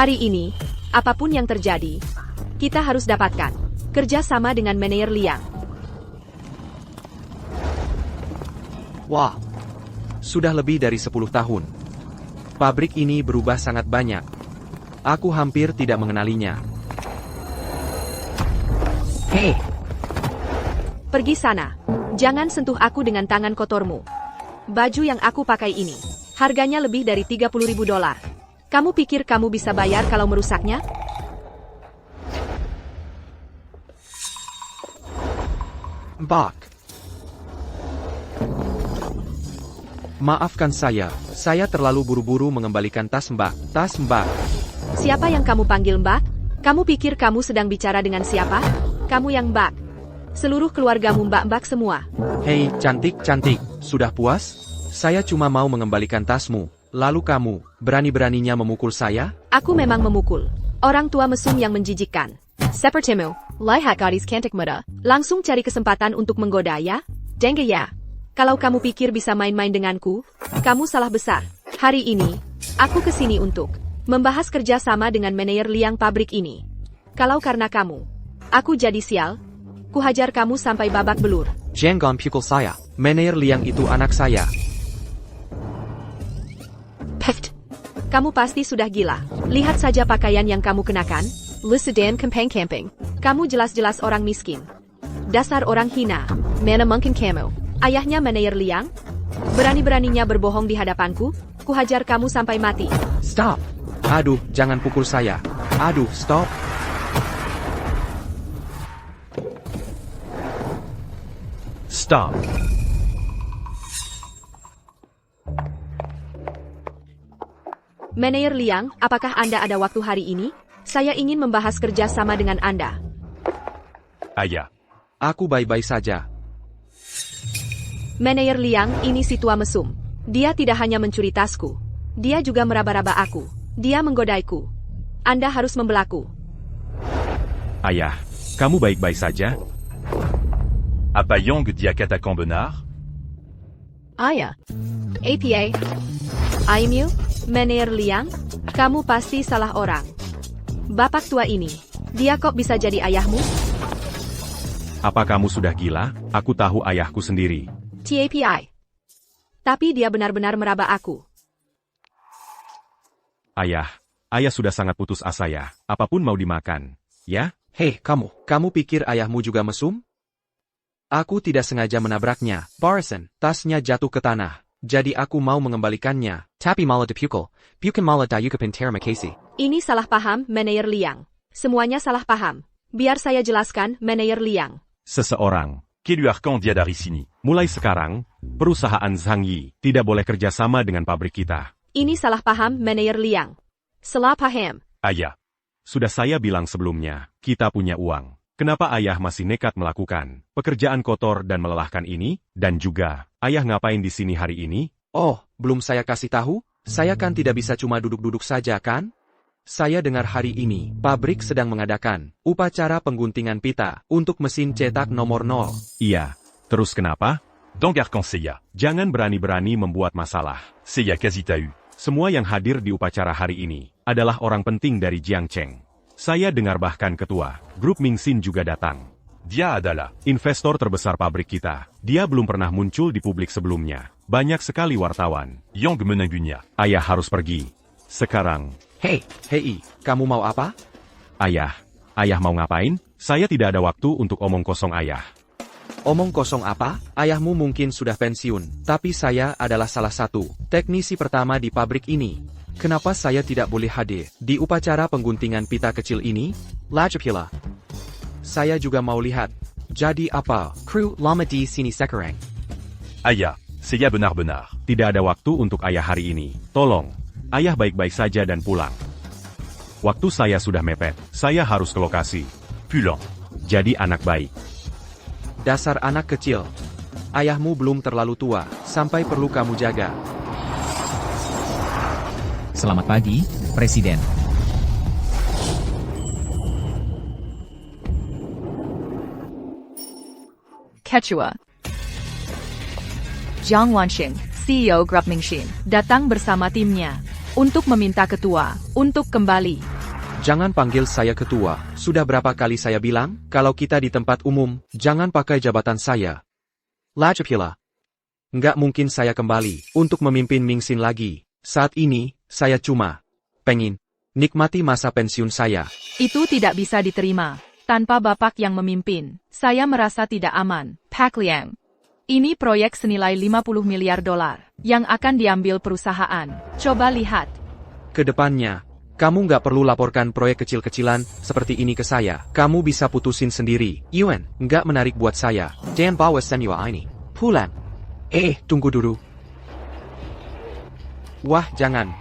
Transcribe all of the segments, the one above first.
Hari ini, apapun yang terjadi, kita harus dapatkan kerja sama dengan Manajer Liang. Wah, sudah lebih dari 10 tahun. Pabrik ini berubah sangat banyak. Aku hampir tidak mengenalinya. Hei! Pergi sana. Jangan sentuh aku dengan tangan kotormu. Baju yang aku pakai ini, harganya lebih dari $30.000. Kamu pikir kamu bisa bayar kalau merusaknya? Mbak. Maafkan saya terlalu buru-buru mengembalikan tas Mbak. Tas Mbak. Siapa yang kamu panggil Mbak? Kamu pikir kamu sedang bicara dengan siapa? Kamu yang Mbak. Seluruh keluargamu Mbak-Mbak semua. Hei, cantik-cantik, sudah puas? Saya cuma mau mengembalikan tasmu. Lalu kamu, berani-beraninya memukul saya? Aku memang memukul. Orang tua mesum yang menjijikkan. Sepertimu, lihat gadis cantik muda. Langsung cari kesempatan untuk menggoda ya? Dengge ya. Kalau kamu pikir bisa main-main denganku, kamu salah besar. Hari ini, aku kesini untuk membahas kerja sama dengan Manajer Liang pabrik ini. Kalau karena kamu, aku jadi sial, kuhajar kamu sampai babak belur. Jangan pukul saya. Manajer Liang itu anak saya. Peft. Kamu pasti sudah gila. Lihat saja pakaian yang kamu kenakan. Lu sedang camping-camping. Kamu jelas-jelas orang miskin. Dasar orang hina. Mana mungkin kamu? Ayahnya Manajer Liang? Berani-beraninya berbohong di hadapanku? Kuhajar kamu sampai mati. Stop. Aduh, jangan pukul saya. Aduh, stop. Stop. Manajer Liang, apakah Anda ada waktu hari ini? Saya ingin membahas kerja sama dengan Anda. Ayah. Aku baik-baik saja. Manajer Liang, ini si tua mesum. Dia tidak hanya mencuri tasku. Dia juga meraba-raba aku. Dia menggodaiku. Anda harus membelaku. Ayah, kamu baik-baik saja? Apa Yong dia katakan benar? Ayah. APA. Aimyu, Manajer Liang, kamu pasti salah orang. Bapak tua ini, dia kok bisa jadi ayahmu? Apa kamu sudah gila? Aku tahu ayahku sendiri. TAPI. Tapi dia benar-benar meraba aku. Ayah sudah sangat putus asa ya. Apapun mau dimakan, ya? Hei, kamu pikir ayahmu juga mesum? Aku tidak sengaja menabraknya. Barson, tasnya jatuh ke tanah. Jadi aku mau mengembalikannya. Tapi malah dipukul. Bukan malah dayukapin terima kasih. Ini salah paham, Manajer Liang. Semuanya salah paham. Biar saya jelaskan, Manajer Liang. Seseorang. Keluarkan dia dari sini. Mulai sekarang, perusahaan Zhang Yi tidak boleh kerjasama dengan pabrik kita. Ini salah paham, Manajer Liang. Salah paham. Ayah. Sudah saya bilang sebelumnya, kita punya uang. Kenapa ayah masih nekat melakukan pekerjaan kotor dan melelahkan ini? Dan juga, ayah ngapain di sini hari ini? Oh, belum saya kasih tahu? Saya kan tidak bisa cuma duduk-duduk saja kan? Saya dengar hari ini, pabrik sedang mengadakan upacara pengguntingan pita untuk mesin cetak nomor 0. Iya. Terus kenapa? Dengarkan saya. Jangan berani-berani membuat masalah. Saya kasih tahu. Semua yang hadir di upacara hari ini adalah orang penting dari Jiangcheng. Saya dengar bahkan ketua grup Mingxin juga datang. Dia adalah investor terbesar pabrik kita. Dia belum pernah muncul di publik sebelumnya. Banyak sekali wartawan. Yong menunggunya. Ayah harus pergi. Sekarang. Hei, kamu mau apa? Ayah mau ngapain? Saya tidak ada waktu untuk omong kosong ayah. Omong kosong apa? Ayahmu mungkin sudah pensiun, tapi saya adalah salah satu teknisi pertama di pabrik ini. Kenapa saya tidak boleh hadir di upacara pengguntingan pita kecil ini? Lajapila. Saya juga mau lihat. Jadi apa? Kru lama di sini sekarang. Ayah, saya benar-benar. Tidak ada waktu untuk ayah hari ini. Tolong, ayah baik-baik saja dan pulang. Waktu saya sudah mepet. Saya harus ke lokasi. Pulang. Jadi anak baik. Dasar anak kecil. Ayahmu belum terlalu tua, sampai perlu kamu jaga. Selamat pagi, Presiden. Ketua Jiang Wanxing, CEO Grup Mingxin, datang bersama timnya. untuk meminta ketua untuk kembali. Jangan panggil saya ketua. Sudah berapa kali saya bilang, kalau kita di tempat umum, jangan pakai jabatan saya. Lajapila. Nggak mungkin saya kembali untuk memimpin Mingxin lagi. Saat ini, saya cuma pengen nikmati masa pensiun saya. Itu tidak bisa diterima. Tanpa Bapak yang memimpin, saya merasa tidak aman. Pak Liang. Ini proyek senilai 50 miliar dolar yang akan diambil perusahaan. Coba lihat. Kedepannya, kamu nggak perlu laporkan proyek kecil-kecilan seperti ini ke saya. Kamu bisa putusin sendiri. Yuan, nggak menarik buat saya. Dan bawa semua ini pulang. Tunggu dulu. Wah, jangan.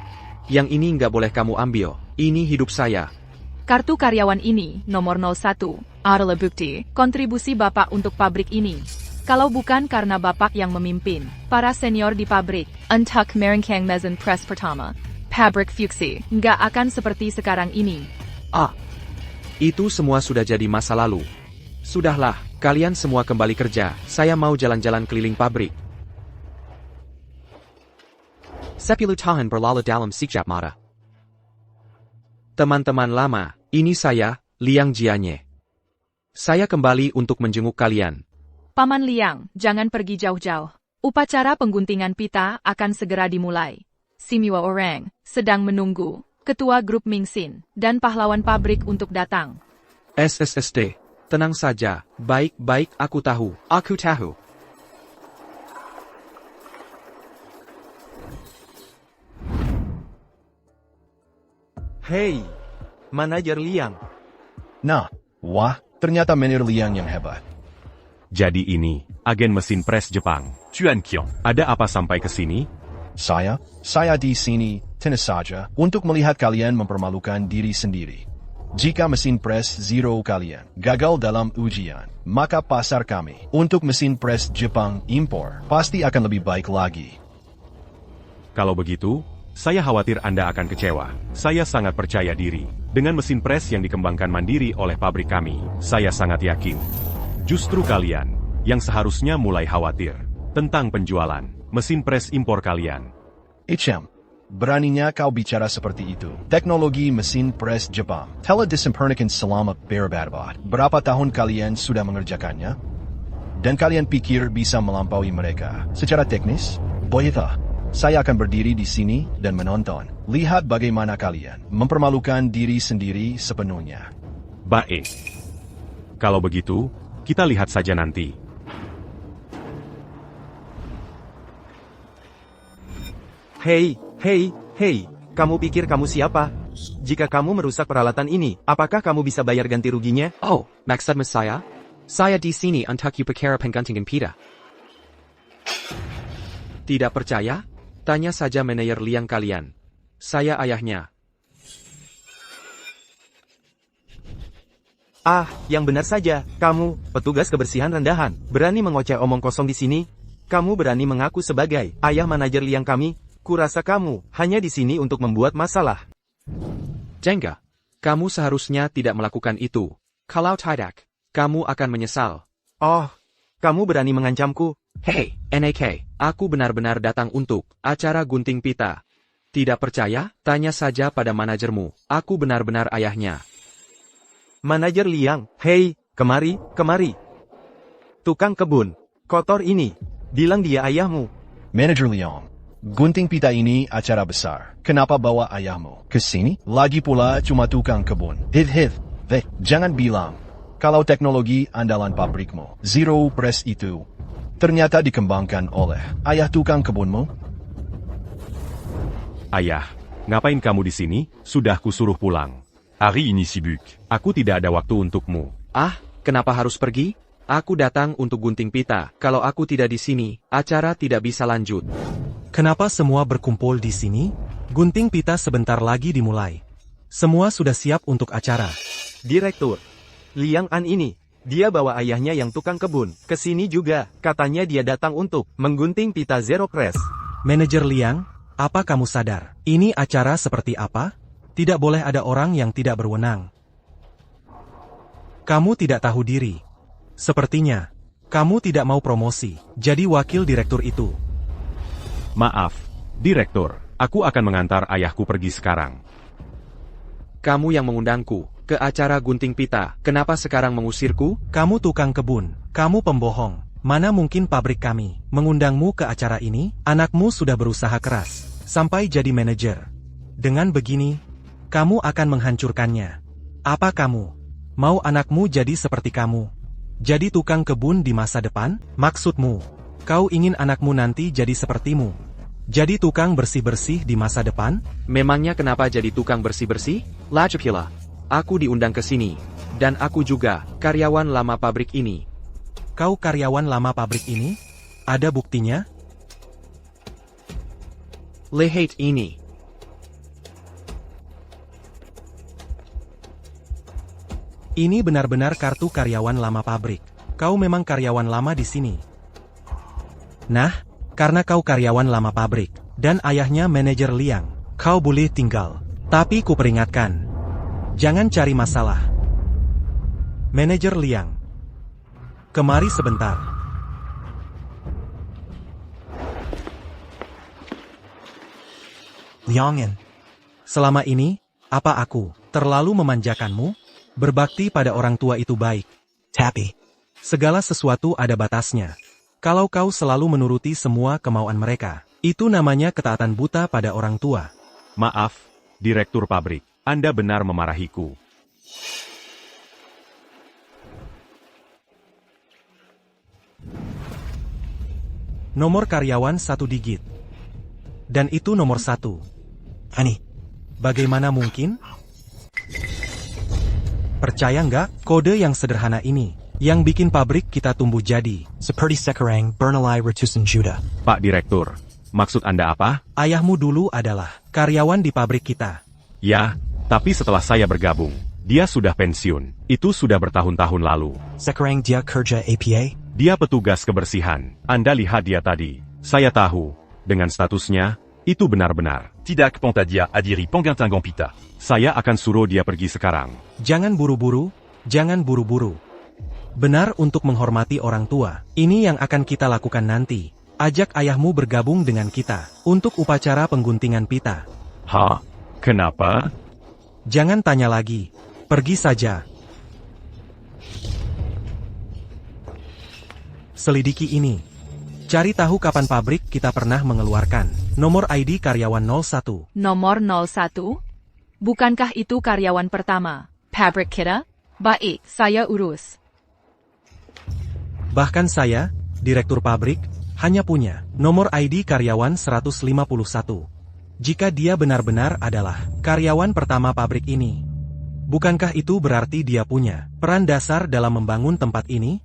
Yang ini nggak boleh kamu ambil. Ini hidup saya. Kartu karyawan ini, nomor 01, adalah bukti kontribusi Bapak untuk pabrik ini. Kalau bukan karena Bapak yang memimpin, para senior di pabrik, untuk merengkang mesin press pertama, pabrik Fuxi, nggak akan seperti sekarang ini. Itu semua sudah jadi masa lalu. Sudahlah, kalian semua kembali kerja. Saya mau jalan-jalan keliling pabrik. 10 tahun berlalu dalam sekejap mata. Teman-teman lama, ini saya, Liang Jianye. Saya kembali untuk menjenguk kalian. Paman Liang, jangan pergi jauh-jauh. Upacara pengguntingan pita akan segera dimulai. Semua orang sedang menunggu ketua grup Mingxin dan pahlawan pabrik untuk datang. SSSD, tenang saja. Baik-baik, aku tahu. Aku tahu. Hei, manajer Liang. Nah, wah, ternyata manajer Liang yang hebat. Jadi ini, agen mesin pres Jepang. Chuan Qiong. Ada apa sampai ke sini? Saya di sini, tenang saja, untuk melihat kalian mempermalukan diri sendiri. Jika mesin pres Zero kalian gagal dalam ujian, maka pasar kami untuk mesin pres Jepang impor pasti akan lebih baik lagi. Kalau begitu, saya khawatir Anda akan kecewa. Saya sangat percaya diri. Dengan mesin pres yang dikembangkan mandiri oleh pabrik kami, saya sangat yakin. Justru kalian, yang seharusnya mulai khawatir tentang penjualan mesin pres impor kalian. Ichem, beraninya kau bicara seperti itu. Teknologi mesin pres Jepang telah disempurnakan selama berabad-abad. Berapa tahun kalian sudah mengerjakannya? Dan kalian pikir bisa melampaui mereka secara teknis? Boyeta, saya akan berdiri di sini dan menonton. Lihat bagaimana kalian mempermalukan diri sendiri sepenuhnya. Baik. Kalau begitu, kita lihat saja nanti. Hei, kamu pikir kamu siapa? Jika kamu merusak peralatan ini, apakah kamu bisa bayar ganti ruginya? Oh, maksud saya? Saya di sini untuk upacara pengguntingan pita. Tidak percaya? Tanya saja manajer Liang kalian. Saya ayahnya. Yang benar saja, kamu, petugas kebersihan rendahan, berani mengoceh omong kosong di sini? Kamu berani mengaku sebagai ayah manajer Liang kami? Kurasa kamu hanya di sini untuk membuat masalah. Jengga, kamu seharusnya tidak melakukan itu. Kalau tidak, kamu akan menyesal. Oh, kamu berani mengancamku? Hei, NAK, aku benar-benar datang untuk acara gunting pita. Tidak percaya? Tanya saja pada manajermu. Aku benar-benar ayahnya. Manajer Liang, hei, kemari. Tukang kebun, kotor ini. Bilang dia ayahmu. Manajer Liang, gunting pita ini acara besar. Kenapa bawa ayahmu ke sini? Lagi pula cuma tukang kebun. Jangan bilang kalau teknologi andalan pabrikmu, Zero Press itu, ternyata dikembangkan oleh ayah tukang kebunmu? Ayah, ngapain kamu di sini? Sudah kusuruh pulang. Harry ini sibuk. Aku tidak ada waktu untukmu. Kenapa harus pergi? Aku datang untuk gunting pita. Kalau aku tidak di sini, acara tidak bisa lanjut. Kenapa semua berkumpul di sini? Gunting pita sebentar lagi dimulai. Semua sudah siap untuk acara. Direktur, Liang An ini, dia bawa ayahnya yang tukang kebun ke sini juga. Katanya dia datang untuk menggunting pita Zero Press. Manajer Liang, apa kamu sadar? Ini acara seperti apa? Tidak boleh ada orang yang tidak berwenang. Kamu tidak tahu diri. Sepertinya, kamu tidak mau promosi, jadi wakil direktur itu. Maaf, Direktur. Aku akan mengantar ayahku pergi sekarang. Kamu yang mengundangku ke acara gunting pita, kenapa sekarang mengusirku? Kamu tukang kebun, kamu pembohong. Mana mungkin pabrik kami mengundangmu ke acara ini? Anakmu sudah berusaha keras sampai jadi manajer. Dengan begini, kamu akan menghancurkannya. Apa kamu mau anakmu jadi seperti kamu? Jadi tukang kebun di masa depan? Maksudmu, kau ingin anakmu nanti jadi sepertimu? Jadi tukang bersih-bersih di masa depan? Memangnya kenapa jadi tukang bersih-bersih? Lagipula, aku diundang ke sini. Dan aku juga karyawan lama pabrik ini. Kau karyawan lama pabrik ini? Ada buktinya? Lihat ini. Ini benar-benar kartu karyawan lama pabrik. Kau memang karyawan lama di sini. Nah, karena kau karyawan lama pabrik, dan ayahnya manajer Liang, kau boleh tinggal. Tapi kuperingatkan, jangan cari masalah. Manajer Liang, kemari sebentar. Liangin, selama ini, apa aku terlalu memanjakanmu? Berbakti pada orang tua itu baik. Tapi, segala sesuatu ada batasnya. Kalau kau selalu menuruti semua kemauan mereka, itu namanya ketaatan buta pada orang tua. Maaf, Direktur Pabrik, Anda benar memarahiku. Nomor karyawan 1 digit. Dan itu nomor 1. Ani, bagaimana mungkin? Percaya nggak, kode yang sederhana ini, yang bikin pabrik kita tumbuh jadi. Seperti sekarang, bernilai ratusan juta. Pak Direktur, maksud Anda apa? Ayahmu dulu adalah karyawan di pabrik kita. Ya, tapi setelah saya bergabung, dia sudah pensiun. Itu sudah bertahun-tahun lalu. Sekarang dia kerja APA? Dia petugas kebersihan. Anda lihat dia tadi. Saya tahu, dengan statusnya, itu benar-benar. Tidak Pontadia Adiri Pongantangong Pita. Saya akan suruh dia pergi sekarang. Jangan buru-buru, jangan buru-buru. Benar untuk menghormati orang tua. Ini yang akan kita lakukan nanti. Ajak ayahmu bergabung dengan kita untuk upacara pengguntingan pita. Hah? Kenapa? Jangan tanya lagi. Pergi saja. Selidiki ini. Cari tahu kapan pabrik kita pernah mengeluarkan nomor ID karyawan 01. Nomor 01? Bukankah itu karyawan pertama pabrik kita? Baik, saya urus. Bahkan saya, direktur pabrik, hanya punya nomor ID karyawan 151. Jika dia benar-benar adalah karyawan pertama pabrik ini, bukankah itu berarti dia punya peran dasar dalam membangun tempat ini?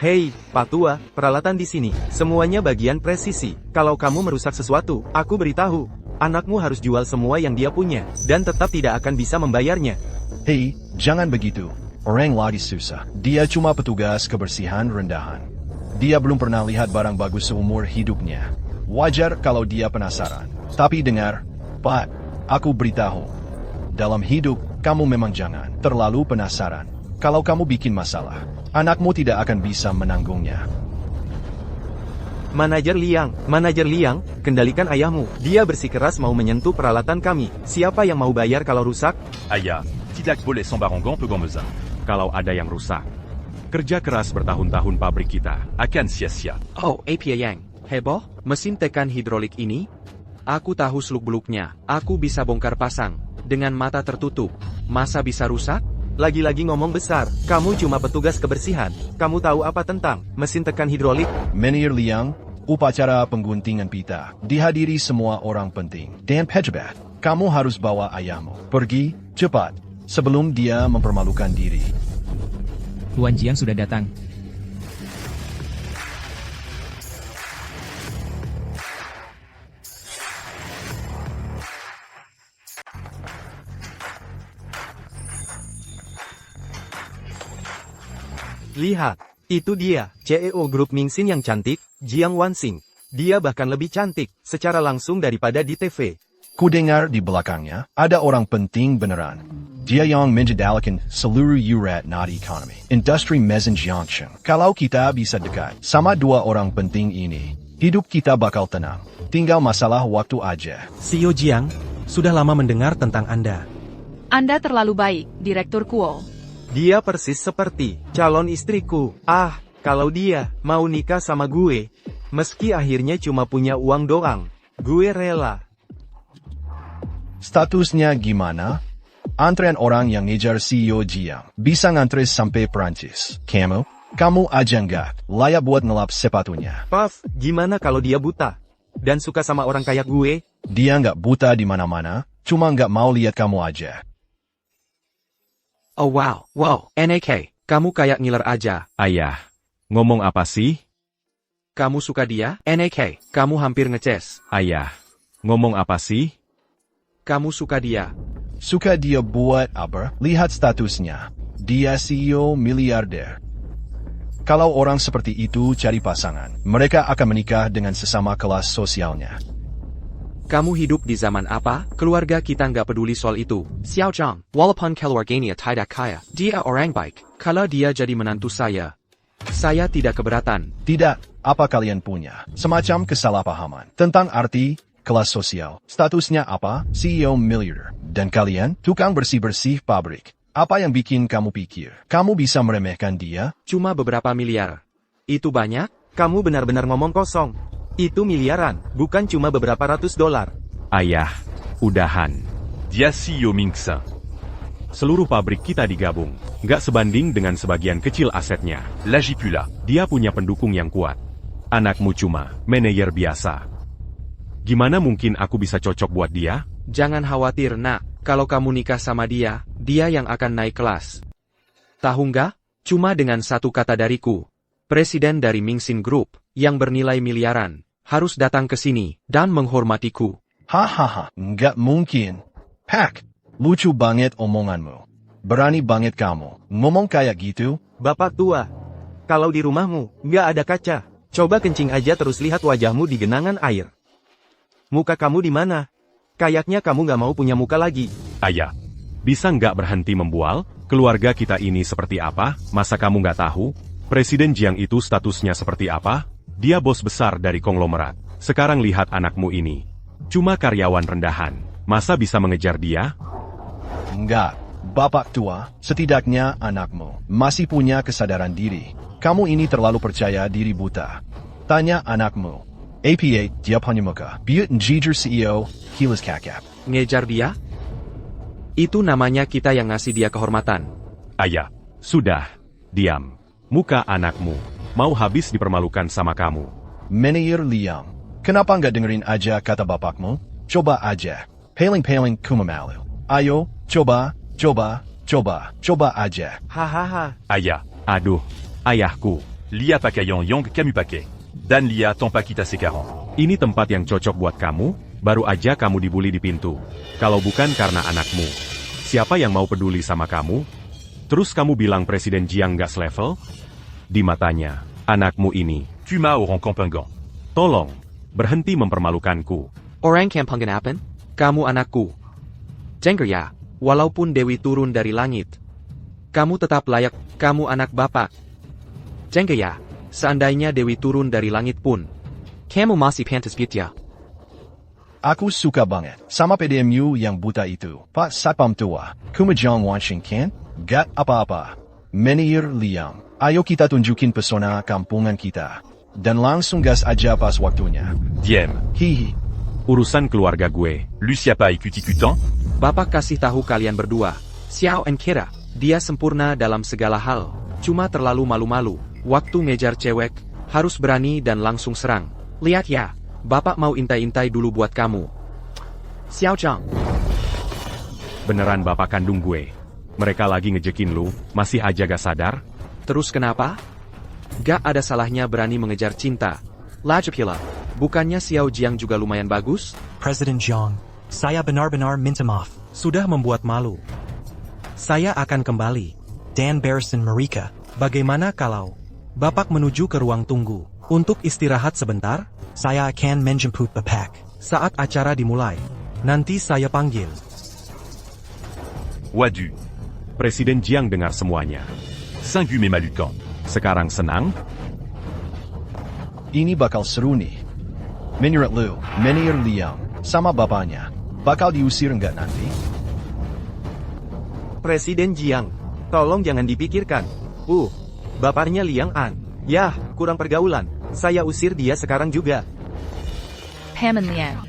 Hei, Pak Tua, peralatan di sini, semuanya bagian presisi. Kalau kamu merusak sesuatu, aku beritahu. Anakmu harus jual semua yang dia punya, dan tetap tidak akan bisa membayarnya. Hei, jangan begitu. Orang lagi susah. Dia cuma petugas kebersihan rendahan. Dia belum pernah lihat barang bagus seumur hidupnya. Wajar kalau dia penasaran. Tapi dengar, Pak, aku beritahu. Dalam hidup, kamu memang jangan terlalu penasaran. Kalau kamu bikin masalah, anakmu tidak akan bisa menanggungnya. Manajer Liang, kendalikan ayahmu. Dia bersikeras mau menyentuh peralatan kami. Siapa yang mau bayar kalau rusak? Aya, tidak boleh sombarongan pegomeza. Kalau ada yang rusak. Kerja keras bertahun-tahun pabrik kita. Akan sia-sia. Oh, APA yang heboh, mesin tekan hidrolik ini? Aku tahu seluk-beluknya. Aku bisa bongkar pasang dengan mata tertutup. Masa bisa rusak? Lagi-lagi ngomong besar. Kamu cuma petugas kebersihan. Kamu tahu apa tentang mesin tekan hidrolik? Menir Liang, upacara pengguntingan pita. Dihadiri semua orang penting. Dan pejabat, kamu harus bawa ayahmu. Pergi, cepat. Sebelum dia mempermalukan diri. Tuan Jiang sudah datang. Lihat, itu dia, CEO Grup Mingxin yang cantik, Jiang Wanxing. Dia bahkan lebih cantik, secara langsung daripada di TV. Ku dengar di belakangnya, ada orang penting beneran. Dia yang menjadalkan seluruh urat nadi ekonomi. Industri Mesin Junction. Kalau kita bisa dekat sama dua orang penting ini, hidup kita bakal tenang. Tinggal masalah waktu aja. CEO Jiang, sudah lama mendengar tentang Anda. Anda terlalu baik, Direktur Kuo. Dia persis seperti calon istriku. Kalau dia mau nikah sama gue, meski akhirnya cuma punya uang doang, gue rela. Statusnya gimana? Antrean orang yang ngejar CEO Jiang bisa ngantre sampai Perancis. Kamu aja nggak layak buat ngelap sepatunya. Puff, gimana kalau dia buta? Dan suka sama orang kayak gue? Dia nggak buta di mana-mana, cuma nggak mau lihat kamu aja. Oh wow, NAK, kamu kayak ngiler aja. Ayah, ngomong apa sih? Kamu suka dia? NAK, kamu hampir ngeces. Ayah, ngomong apa sih? Kamu suka dia? Suka dia buat apa? Lihat statusnya. Dia CEO miliarder. Kalau orang seperti itu cari pasangan, mereka akan menikah dengan sesama kelas sosialnya. Kamu hidup di zaman apa? Keluarga kita nggak peduli soal itu. Xiao Zhang, walaupun keluarganya tidak kaya, dia orang baik. Kalau dia jadi menantu saya tidak keberatan. Tidak, apa kalian punya? Semacam kesalahpahaman tentang arti kelas sosial. Statusnya apa? CEO miliarder. Dan kalian, tukang bersih-bersih pabrik. Apa yang bikin kamu pikir kamu bisa meremehkan dia? Cuma beberapa miliar. Itu banyak? Kamu benar-benar ngomong kosong. Itu miliaran, bukan cuma beberapa ratus dolar. Ayah, udahan. Dia CEO Mingxin. Seluruh pabrik kita digabung, nggak sebanding dengan sebagian kecil asetnya. L'agis plus là. Dia punya pendukung yang kuat. Anakmu cuma manajer biasa. Gimana mungkin aku bisa cocok buat dia? Jangan khawatir nak, kalau kamu nikah sama dia yang akan naik kelas. Tahu nggak? Cuma dengan satu kata dariku, presiden dari Mingxin Group, yang bernilai miliaran, harus datang ke sini dan menghormatiku. Hahaha, nggak mungkin. Hack, lucu banget omonganmu. Berani banget kamu ngomong kayak gitu. Bapak tua, kalau di rumahmu nggak ada kaca, coba kencing aja terus lihat wajahmu di genangan air. Muka kamu di mana? Kayaknya kamu nggak mau punya muka lagi. Ayah, bisa nggak berhenti membual? Keluarga kita ini seperti apa? Masa kamu nggak tahu? Presiden Jiang itu statusnya seperti apa? Dia bos besar dari konglomerat. Sekarang lihat anakmu ini. Cuma karyawan rendahan. Masa bisa mengejar dia? Enggak, bapak tua, setidaknya anakmu masih punya kesadaran diri. Kamu ini terlalu percaya diri buta. Tanya anakmu. APA, dia punya muka. Biut jujur CEO, hilas kakap. Ngejar dia? Itu namanya kita yang ngasih dia kehormatan. Ayah, sudah. Diam. Muka anakmu mau habis dipermalukan sama kamu. Manajer Liang, kenapa nggak dengerin aja kata bapakmu? Coba aja. Paling-paling kumamalu. Ayo, coba aja. Hahaha. Ayah, aduh, ayahku. Lia Pacayong Yong Camus Paquet. Dan Lia Tompakita Sekarang. Ini tempat yang cocok buat kamu, baru aja kamu dibully di pintu. Kalau bukan karena anakmu, siapa yang mau peduli sama kamu? Terus kamu bilang Presiden Jiang nggak selevel? Di matanya, anakmu ini. Tu m'as au rang Campangan. Tolong, berhenti mempermalukanku. Orang Kampangan, kamu anakku. Jengger ya, walaupun Dewi turun dari langit, kamu tetap layak, kamu anak bapak. Jengger ya, seandainya Dewi turun dari langit pun, kamu masih pantas ya. Aku suka banget sama PDMU yang buta itu. Pak Satpam tua, Kumajang Washington, gak apa-apa. Manajer Liang, ayo kita tunjukin pesona kampungan kita. Dan langsung gas aja pas waktunya. Diem. Hihi. Urusan keluarga gue. Lucia Pai Cuti-Cutan. Bapak kasih tahu kalian berdua, Xiao and Kira, dia sempurna dalam segala hal, cuma terlalu malu-malu. Waktu ngejar cewek, harus berani dan langsung serang. Lihat ya, bapak mau intai-intai dulu buat kamu. Xiao Zhang. Beneran bapak kandung gue. Mereka lagi ngejekin lu, masih aja gak sadar? Terus kenapa? Gak ada salahnya berani mengejar cinta. Lajapila, bukannya Xiao Jiang juga lumayan bagus? Presiden Jiang, saya benar-benar minta maaf. Sudah membuat malu. Saya akan kembali. Dan Barrison Marika, bagaimana kalau Bapak menuju ke ruang tunggu untuk istirahat sebentar? Saya akan menjemput Bapak saat acara dimulai. Nanti saya panggil. Wadu. Presiden Jiang dengar semuanya. Singu mais Malucan. Sekarang senang? Ini bakal seru nih. Menurut lu, Menir Liang, sama bapaknya, bakal diusir nggak nanti? Presiden Jiang, tolong jangan dipikirkan. Bapaknya Liang An. Yah, kurang pergaulan. Saya usir dia sekarang juga. Paman Liang.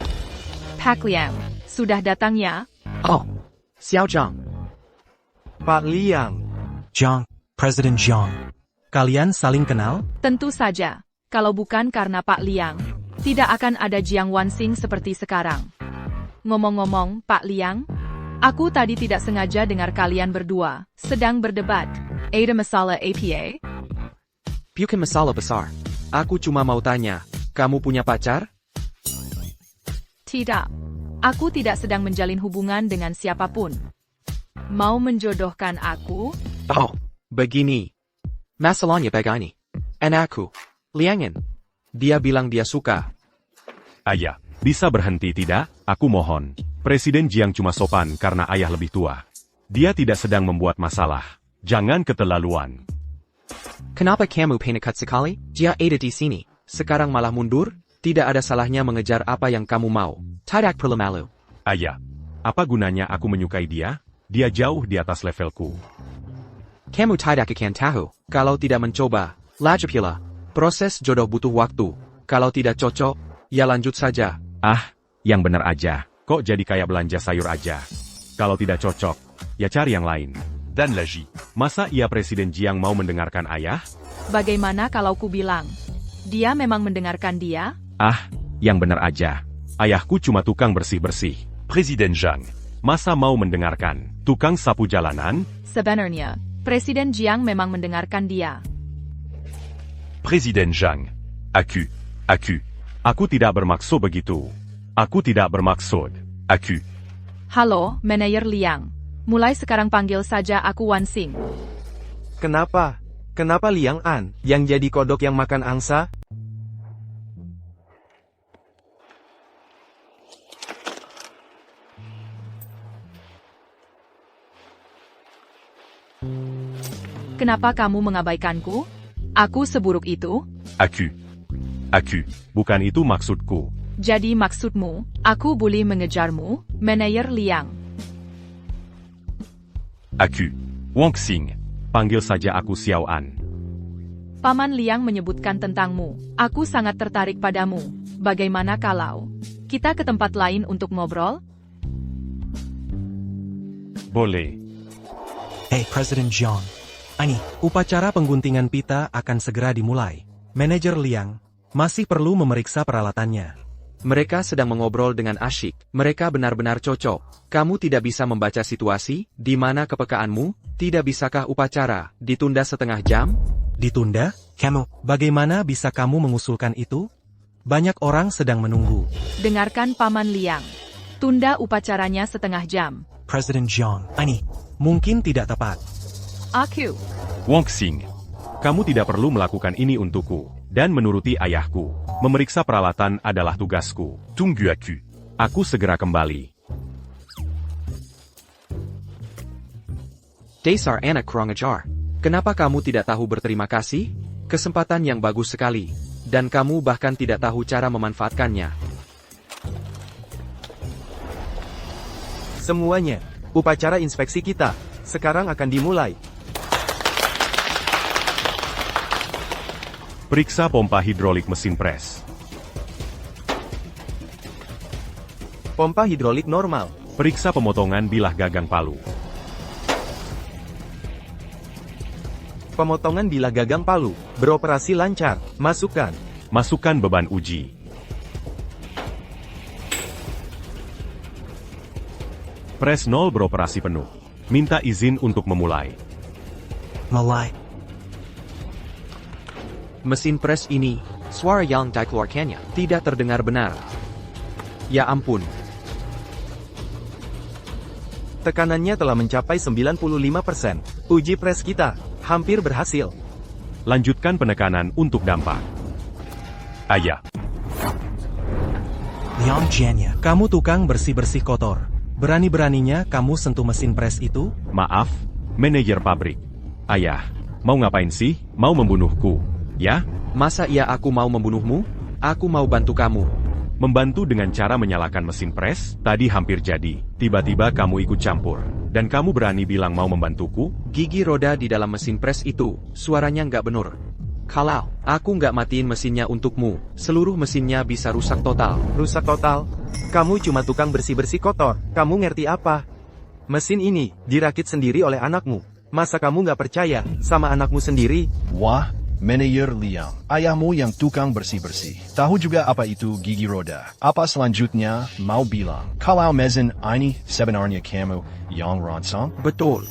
Pak Liang, sudah datang ya? Oh, Xiao Zhang. Pak Liang. Jiang, Presiden Jiang. Kalian saling kenal? Tentu saja. Kalau bukan karena Pak Liang, tidak akan ada Jiang Wanxing seperti sekarang. Ngomong-ngomong, Pak Liang, aku tadi tidak sengaja dengar kalian berdua sedang berdebat. Ada masalah APA? Bukan masalah besar. Aku cuma mau tanya, kamu punya pacar? Tidak. Aku tidak sedang menjalin hubungan dengan siapapun. Mau menjodohkan aku? Oh, begini. Masalahnya begini. Anakku, Liangin. Dia bilang dia suka. Ayah, bisa berhenti tidak? Aku mohon. Presiden Jiang cuma sopan karena ayah lebih tua. Dia tidak sedang membuat masalah. Jangan keterlaluan. Kenapa kamu penekat sekali? Dia ada di sini. Sekarang malah mundur? Tidak ada salahnya mengejar apa yang kamu mau. Tidak perlu malu. Ayah, apa gunanya aku menyukai dia? Dia jauh di atas levelku. Kamu tidak akan tahu. Kalau tidak mencoba, lagipula. Proses jodoh butuh waktu. Kalau tidak cocok, ya lanjut saja. Yang benar aja. Kok jadi kayak belanja sayur aja? Kalau tidak cocok, ya cari yang lain. Dan Laji. Masa iya Presiden Jiang mau mendengarkan ayah? Bagaimana kalau ku bilang, dia memang mendengarkan dia? Yang benar aja. Ayahku cuma tukang bersih-bersih. Presiden Zhang. Masa mau mendengarkan tukang sapu jalanan? Sebenarnya, Presiden Jiang memang mendengarkan dia. Presiden Zhang. Aku. Aku tidak bermaksud begitu. Aku tidak bermaksud. Aku. Halo, Manajer Liang. Mulai sekarang panggil saja aku Wanxing. Kenapa? Kenapa Liang An yang jadi kodok yang makan angsa? Kenapa kamu mengabaikanku? Aku seburuk itu? Aku. Bukan itu maksudku. Jadi maksudmu, aku boleh mengejarmu, Manajer Liang? Aku. Wanxing. Panggil saja aku Xiao An. Paman Liang menyebutkan tentangmu. Aku sangat tertarik padamu. Bagaimana kalau kita ke tempat lain untuk ngobrol? Boleh. Presiden Jiang. Upacara pengguntingan pita akan segera dimulai. Manajer Liang masih perlu memeriksa peralatannya. Mereka sedang mengobrol dengan asyik. Mereka benar-benar cocok. Kamu tidak bisa membaca situasi? Di mana kepekaanmu? Tidak bisakah upacara ditunda setengah jam? Ditunda? Bagaimana bisa kamu mengusulkan itu? Banyak orang sedang menunggu. Dengarkan Paman Liang. Tunda upacaranya setengah jam. Presiden Jiang. Mungkin tidak tepat. Aku. Wanxing. Kamu tidak perlu melakukan ini untukku. Dan menuruti ayahku. Memeriksa peralatan adalah tugasku. Tunggu aku. Aku segera kembali. Dasar anak kurang ajar. Kenapa kamu tidak tahu berterima kasih? Kesempatan yang bagus sekali. Dan kamu bahkan tidak tahu cara memanfaatkannya. Semuanya, upacara inspeksi kita, sekarang akan dimulai. Periksa pompa hidrolik mesin pres. Pompa hidrolik normal. Periksa pemotongan bilah gagang palu. Pemotongan bilah gagang palu, beroperasi lancar. Masukkan. Masukkan beban uji. Pres 0 beroperasi penuh. Minta izin untuk memulai. Mesin pres ini, suara yang dikeluarkannya tidak terdengar benar. Ya ampun. Tekanannya telah mencapai 95%. Uji pres kita hampir berhasil. Lanjutkan penekanan untuk dampak. Ayah. Liang Jianya, kamu tukang bersih-bersih kotor. Berani-beraninya kamu sentuh mesin pres itu? Maaf, manajer pabrik. Ayah, mau ngapain sih? Mau membunuhku? Ya? Masa iya aku mau membunuhmu? Aku mau bantu kamu. Membantu dengan cara menyalakan mesin pres, tadi hampir jadi. Tiba-tiba kamu ikut campur. Dan kamu berani bilang mau membantuku? Gigi roda di dalam mesin pres itu, suaranya nggak benar. Kalau aku nggak matiin mesinnya untukmu, seluruh mesinnya bisa rusak total. Rusak total? Kamu cuma tukang bersih-bersih kotor. Kamu ngerti apa? Mesin ini dirakit sendiri oleh anakmu. Masa kamu nggak percaya sama anakmu sendiri? Wah, Manajer Liang, ayahmu yang tukang bersih-bersih. Tahu juga apa itu gigi roda. Apa selanjutnya mau bilang? Kalau mesin ini sebenarnya kamu yang rancang? Betul.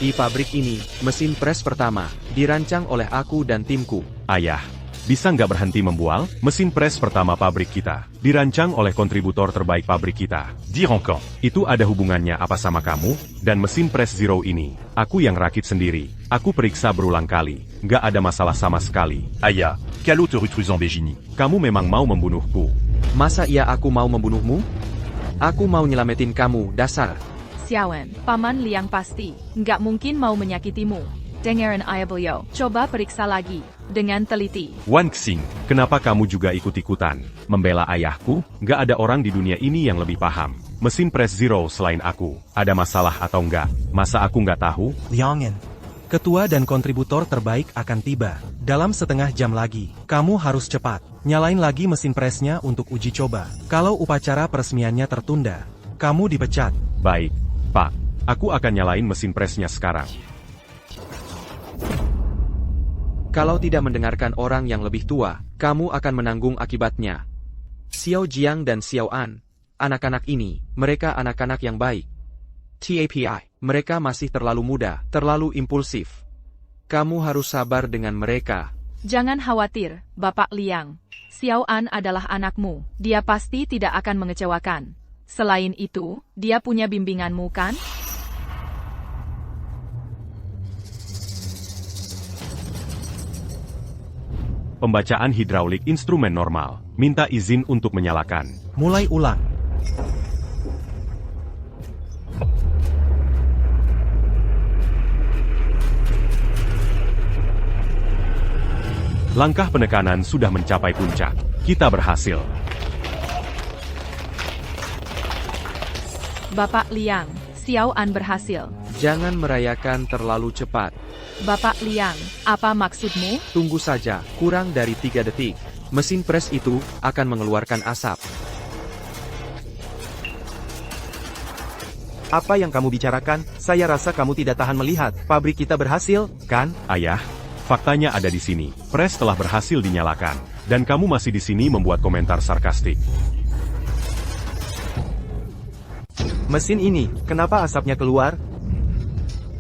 Di pabrik ini, mesin pres pertama dirancang oleh aku dan timku. Ayah, bisa nggak berhenti membual? Mesin pres pertama pabrik kita dirancang oleh kontributor terbaik pabrik kita. Dire encore. Itu ada hubungannya apa sama kamu? Dan mesin pres Zero ini, aku yang rakit sendiri. Aku periksa berulang kali. Nggak ada masalah sama sekali. Aya, Calo te recruse en Virginie. Kamu memang mau membunuhku. Masa iya aku mau membunuhmu? Aku mau nyelamatin kamu, dasar. Xiaoan, Paman Liang pasti nggak mungkin mau menyakitimu. Dengerin ayah beliau, coba periksa lagi dengan teliti. Wan Xing, kenapa kamu juga ikut-ikutan? Membela ayahku? Nggak ada orang di dunia ini yang lebih paham. Mesin pres Zero selain aku. Ada masalah atau enggak? Masa aku nggak tahu? Liangin, ketua dan kontributor terbaik akan tiba. Dalam setengah jam lagi, kamu harus cepat. Nyalain lagi mesin presnya untuk uji coba. Kalau upacara peresmiannya tertunda, kamu dipecat. Baik, Pak. Aku akan nyalain mesin presnya sekarang. Kalau tidak mendengarkan orang yang lebih tua, kamu akan menanggung akibatnya. Xiao Jiang dan Xiao An, anak-anak ini, mereka anak-anak yang baik. TAPI, mereka masih terlalu muda, terlalu impulsif. Kamu harus sabar dengan mereka. Jangan khawatir, Bapak Liang. Xiao An adalah anakmu, dia pasti tidak akan mengecewakan. Selain itu, dia punya bimbinganmu kan? Pembacaan hidraulik instrumen normal. Minta izin untuk menyalakan. Mulai ulang. Langkah penekanan sudah mencapai puncak. Kita berhasil. Bapak Liang, Xiao An berhasil. Jangan merayakan terlalu cepat. Bapak Liang, apa maksudmu? Tunggu saja, kurang dari 3 detik. Mesin pres itu akan mengeluarkan asap. Apa yang kamu bicarakan? Saya rasa kamu tidak tahan melihat. Pabrik kita berhasil, kan? Ayah, faktanya ada di sini. Pres telah berhasil dinyalakan. Dan kamu masih di sini membuat komentar sarkastik. Mesin ini, kenapa asapnya keluar?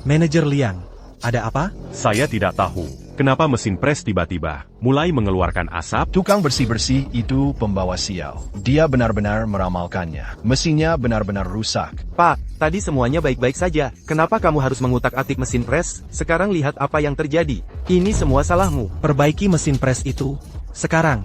Manajer Liang, ada apa? Saya tidak tahu. Kenapa mesin pres tiba-tiba mulai mengeluarkan asap? Tukang bersih-bersih itu pembawa sial. Dia benar-benar meramalkannya. Mesinnya benar-benar rusak. Pak, tadi semuanya baik-baik saja. Kenapa kamu harus mengutak-atik mesin pres? Sekarang lihat apa yang terjadi. Ini semua salahmu. Perbaiki mesin pres itu sekarang.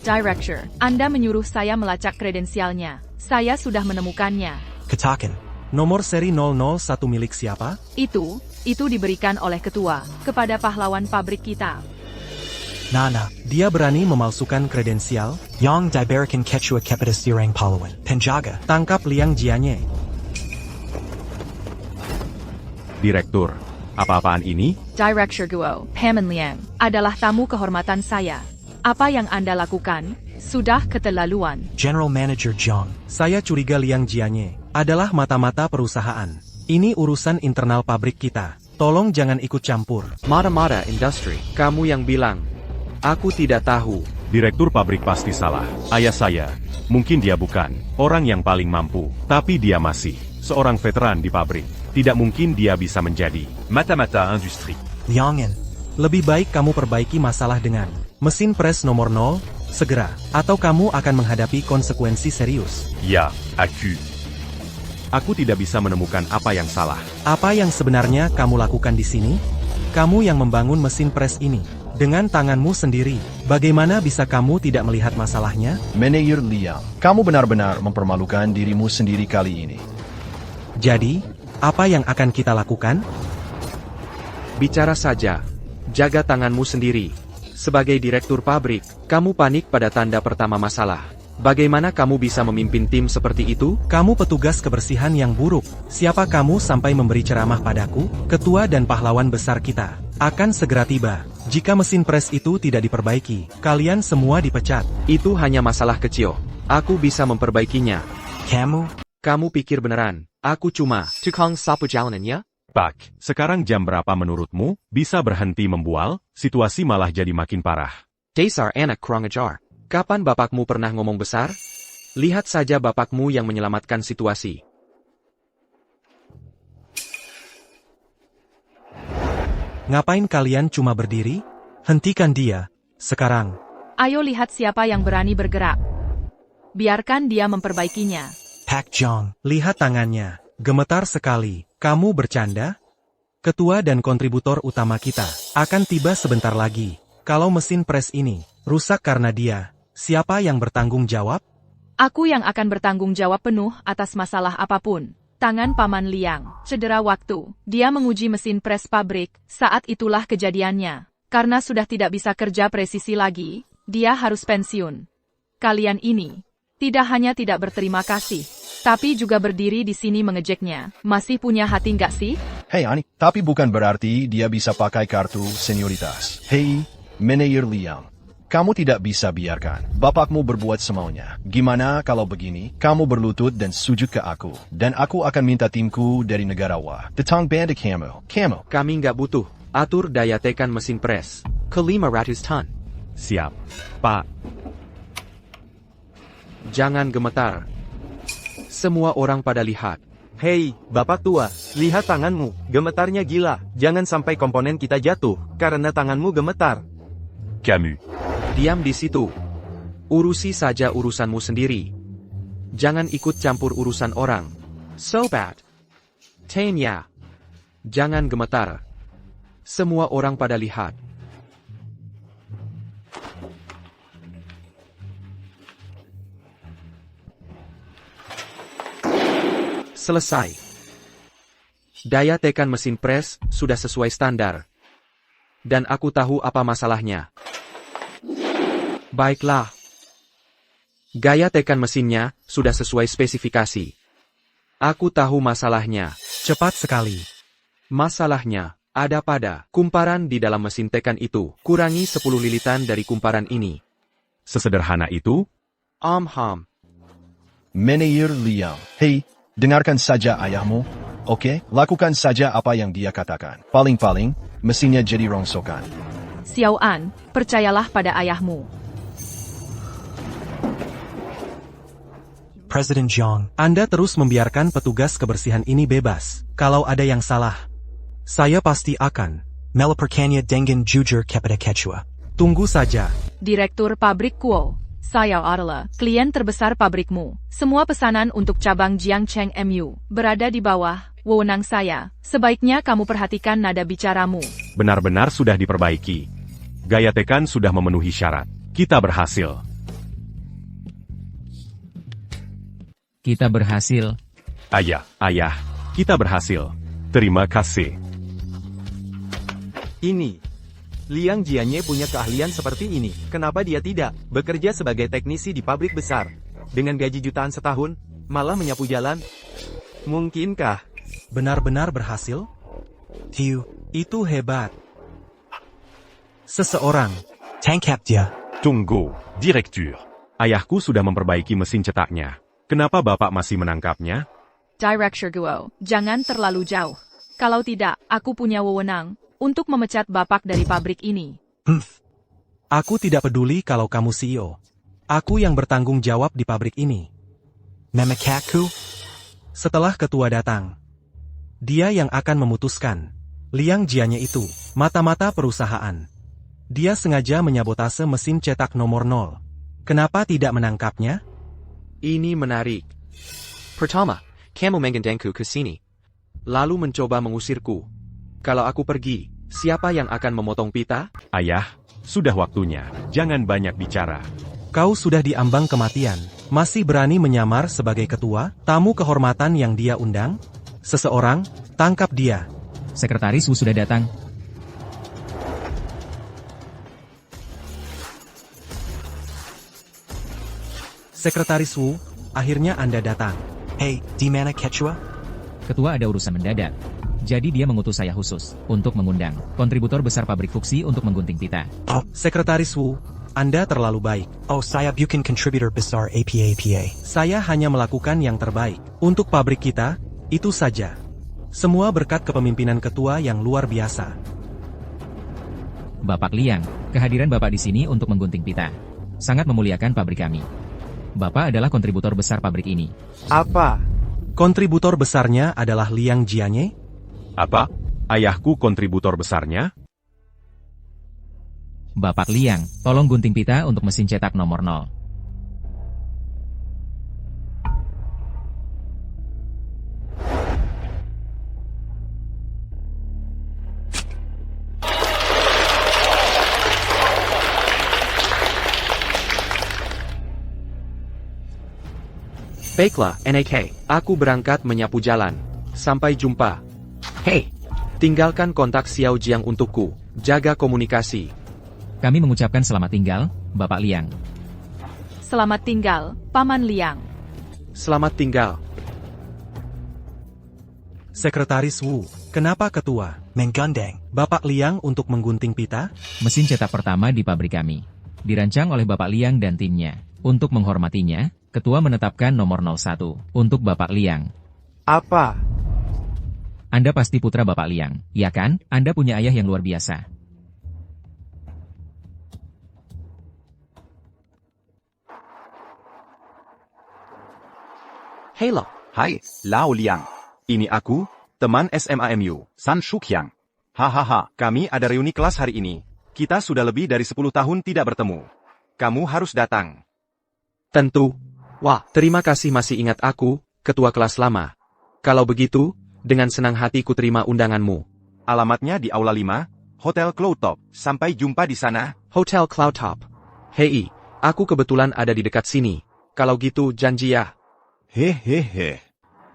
Director, Anda menyuruh saya melacak kredensialnya. Saya sudah menemukannya. Katakan, nomor seri 001 milik siapa? Itu diberikan oleh ketua, kepada pahlawan pabrik kita. Nana, dia berani memalsukan kredensial? Yang diberikan ketua kepada sirang pahlawan. Penjaga, tangkap Liang Jianye. Direktur, apa-apaan ini? Director Guo, Paman Liang, adalah tamu kehormatan saya. Apa yang Anda lakukan sudah keterlaluan. General Manager Zhang, saya curiga Liang Jianye adalah mata-mata perusahaan. Ini urusan internal pabrik kita. Tolong jangan ikut campur. Mata-mata industri, kamu yang bilang. Aku tidak tahu. Direktur pabrik pasti salah. Ayah saya. Mungkin dia bukan orang yang paling mampu. Tapi dia masih seorang veteran di pabrik. Tidak mungkin dia bisa menjadi Mata-mata Industrie. Liangin, lebih baik kamu perbaiki masalah dengan mesin pres nomor 0, segera. Atau kamu akan menghadapi konsekuensi serius. Ya, aku. Aku tidak bisa menemukan apa yang salah. Apa yang sebenarnya kamu lakukan di sini? Kamu yang membangun mesin pres ini. Dengan tanganmu sendiri. Bagaimana bisa kamu tidak melihat masalahnya? Manajer Liang, kamu benar-benar mempermalukan dirimu sendiri kali ini. Jadi, apa yang akan kita lakukan? Bicara saja. Jaga tanganmu sendiri. Sebagai direktur pabrik, kamu panik pada tanda pertama masalah. Bagaimana kamu bisa memimpin tim seperti itu? Kamu petugas kebersihan yang buruk. Siapa kamu sampai memberi ceramah padaku? Ketua dan pahlawan besar kita akan segera tiba. Jika mesin pres itu tidak diperbaiki, kalian semua dipecat. Itu hanya masalah kecil. Aku bisa memperbaikinya. Kamu pikir beneran? Aku cuma tukang sapu jalanan ya? Pak, sekarang jam berapa menurutmu? Bisa berhenti membual? Situasi malah jadi makin parah. Dasar anak kurang ajar. Kapan bapakmu pernah ngomong besar? Lihat saja bapakmu yang menyelamatkan situasi. Ngapain kalian cuma berdiri? Hentikan dia, sekarang. Ayo lihat siapa yang berani bergerak. Biarkan dia memperbaikinya. Pak Jong, lihat tangannya. Gemetar sekali. Kamu bercanda? Ketua dan kontributor utama kita akan tiba sebentar lagi. Kalau mesin pres ini rusak karena dia, siapa yang bertanggung jawab? Aku yang akan bertanggung jawab penuh atas masalah apapun. Tangan Paman Liang, cedera waktu. Dia menguji mesin pres pabrik, saat itulah kejadiannya. Karena sudah tidak bisa kerja presisi lagi, dia harus pensiun. Kalian ini tidak hanya tidak berterima kasih, tapi juga berdiri di sini mengejeknya. Masih punya hati nggak sih? Hei Ani, tapi bukan berarti dia bisa pakai kartu senioritas. Hei, Meneir Liang. Kamu tidak bisa biarkan bapakmu berbuat semaunya. Gimana kalau begini, kamu berlutut dan sujud ke aku. Dan aku akan minta timku dari negara Wah. Datang bantu kamu. Kami nggak butuh. Atur daya tekan mesin pres ke 500 ton. Siap, Pak. Jangan gemetar. Semua orang pada lihat. Hei, Bapak Tua, lihat tanganmu. Gemetarnya gila. Jangan sampai komponen kita jatuh, karena tanganmu gemetar. Camus. Diam di situ. Urusi saja urusanmu sendiri. Jangan ikut campur urusan orang. Sobat. Tanya. Jangan gemetar. Semua orang pada lihat. Selesai. Daya tekan mesin pres sudah sesuai standar. Dan aku tahu apa masalahnya. Baiklah. Gaya tekan mesinnya sudah sesuai spesifikasi. Aku tahu masalahnya. Cepat sekali. Masalahnya ada pada kumparan di dalam mesin tekan itu. Kurangi 10 lilitan dari kumparan ini. Sesederhana itu? Meneir Liang. Hei, dengarkan saja ayahmu. Oke, lakukan saja apa yang dia katakan. Paling-paling, mesinnya jadi rongsokan. Xiao An, percayalah pada ayahmu. Presiden Zhang, Anda terus membiarkan petugas kebersihan ini bebas. Kalau ada yang salah, saya pasti akan melaporkannya dengan jujur kepada Ketua. Tunggu saja. Direktur pabrik Kuo, saya adalah klien terbesar pabrikmu. Semua pesanan untuk cabang Jiangcheng MU berada di bawah wewenang saya. Sebaiknya kamu perhatikan nada bicaramu. Benar-benar sudah diperbaiki. Gaya tekan sudah memenuhi syarat. Kita berhasil. Kita berhasil. Ayah, kita berhasil. Terima kasih. Ini. Liang Jianye punya keahlian seperti ini. Kenapa dia tidak bekerja sebagai teknisi di pabrik besar? Dengan gaji jutaan setahun, malah menyapu jalan? Mungkinkah? Benar-benar berhasil? Tiu, itu hebat. Seseorang. Tangkap dia. Tunggu, Direktur. Ayahku sudah memperbaiki mesin cetaknya. Kenapa Bapak masih menangkapnya? Director Guo, jangan terlalu jauh. Kalau tidak, aku punya wewenang untuk memecat Bapak dari pabrik ini. Aku tidak peduli kalau kamu CEO. Aku yang bertanggung jawab di pabrik ini. Memekaku? Setelah ketua datang, dia yang akan memutuskan. Liang Jianye itu, mata-mata perusahaan. Dia sengaja menyabotase mesin cetak nomor 0. Kenapa tidak menangkapnya? Ini menarik. Pertama, kamu menggandengku ke sini. Lalu mencoba mengusirku. Kalau aku pergi, siapa yang akan memotong pita? Ayah, sudah waktunya. Jangan banyak bicara. Kau sudah diambang kematian. Masih berani menyamar sebagai ketua? Tamu kehormatan yang dia undang? Seseorang, tangkap dia. Sekretaris Wu sudah datang. Sekretaris Wu, akhirnya Anda datang. Hey, di mana Quechua? Ketua ada urusan mendadak. Jadi dia mengutus saya khusus untuk mengundang kontributor besar pabrik Fuxi untuk menggunting pita. Sekretaris Wu, Anda terlalu baik. Oh, saya bukan contributor besar APA. Saya hanya melakukan yang terbaik. Untuk pabrik kita, itu saja. Semua berkat kepemimpinan ketua yang luar biasa. Bapak Liang, kehadiran Bapak di sini untuk menggunting pita sangat memuliakan pabrik kami. Bapak adalah kontributor besar pabrik ini. Apa? Kontributor besarnya adalah Liang Jianye? Apa? Ayahku kontributor besarnya? Bapak Liang, tolong gunting pita untuk mesin cetak nomor 0. Baiklah, NAK. Aku berangkat menyapu jalan. Sampai jumpa. Hei, tinggalkan kontak Xiao Jiang untukku. Jaga komunikasi. Kami mengucapkan selamat tinggal, Bapak Liang. Selamat tinggal, Paman Liang. Selamat tinggal. Sekretaris Wu, kenapa ketua menggandeng Bapak Liang untuk menggunting pita? Mesin cetak pertama di pabrik kami. Dirancang oleh Bapak Liang dan timnya. Untuk menghormatinya, ketua menetapkan nomor 01 untuk Bapak Liang. Apa? Anda pasti putra Bapak Liang, ya kan? Anda punya ayah yang luar biasa. Halo. Hai, Lao Liang. Ini aku, teman SMAMU, San Shukyang. Hahaha, kami ada reuni kelas hari ini. Kita sudah lebih dari 10 tahun tidak bertemu. Kamu harus datang. Tentu. Wah, terima kasih masih ingat aku, ketua kelas lama. Kalau begitu, dengan senang hati ku terima undanganmu. Alamatnya di Aula 5, Hotel Cloudtop. Sampai jumpa di sana. Hotel Cloudtop. Hei, aku kebetulan ada di dekat sini. Kalau gitu janji ya. Hehehe.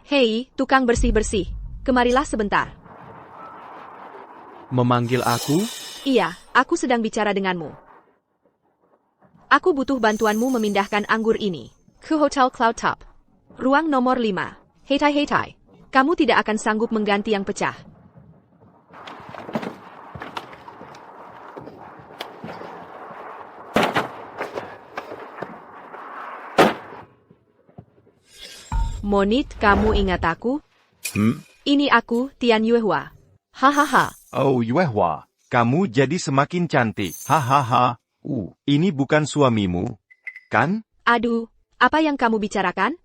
Hei, tukang bersih-bersih. Kemarilah sebentar. Memanggil aku? Iya, aku sedang bicara denganmu. Aku butuh bantuanmu memindahkan anggur ini ke Hotel Cloudtop. Ruang nomor 5. Hetai. Kamu tidak akan sanggup mengganti yang pecah. Monit, kamu ingat aku? Ini aku, Tian Yuehua. Hahaha. Oh Yuehua, kamu jadi semakin cantik. Hahaha. Ini bukan suamimu, kan? Aduh, apa yang kamu bicarakan?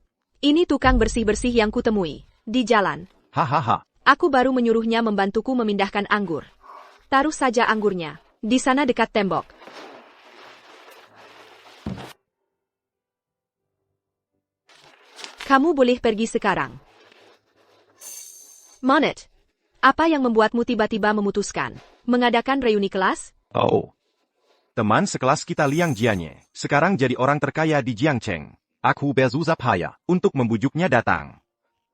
Ini tukang bersih-bersih yang kutemui di jalan. Hahaha. Aku baru menyuruhnya membantuku memindahkan anggur. Taruh saja anggurnya di sana dekat tembok. Kamu boleh pergi sekarang. Monet, apa yang membuatmu tiba-tiba memutuskan mengadakan reuni kelas? Oh. Teman sekelas kita Liang Jianye, sekarang jadi orang terkaya di Jiangcheng. Aku bersusah payah untuk membujuknya datang.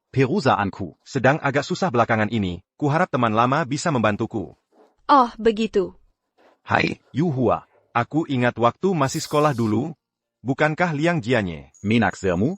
Perusahaanku sedang agak susah belakangan ini, kuharap teman lama bisa membantuku. Oh, begitu. Hai, Yuhua. Aku ingat waktu masih sekolah dulu. Bukankah Liang Jianye? Minaksemu?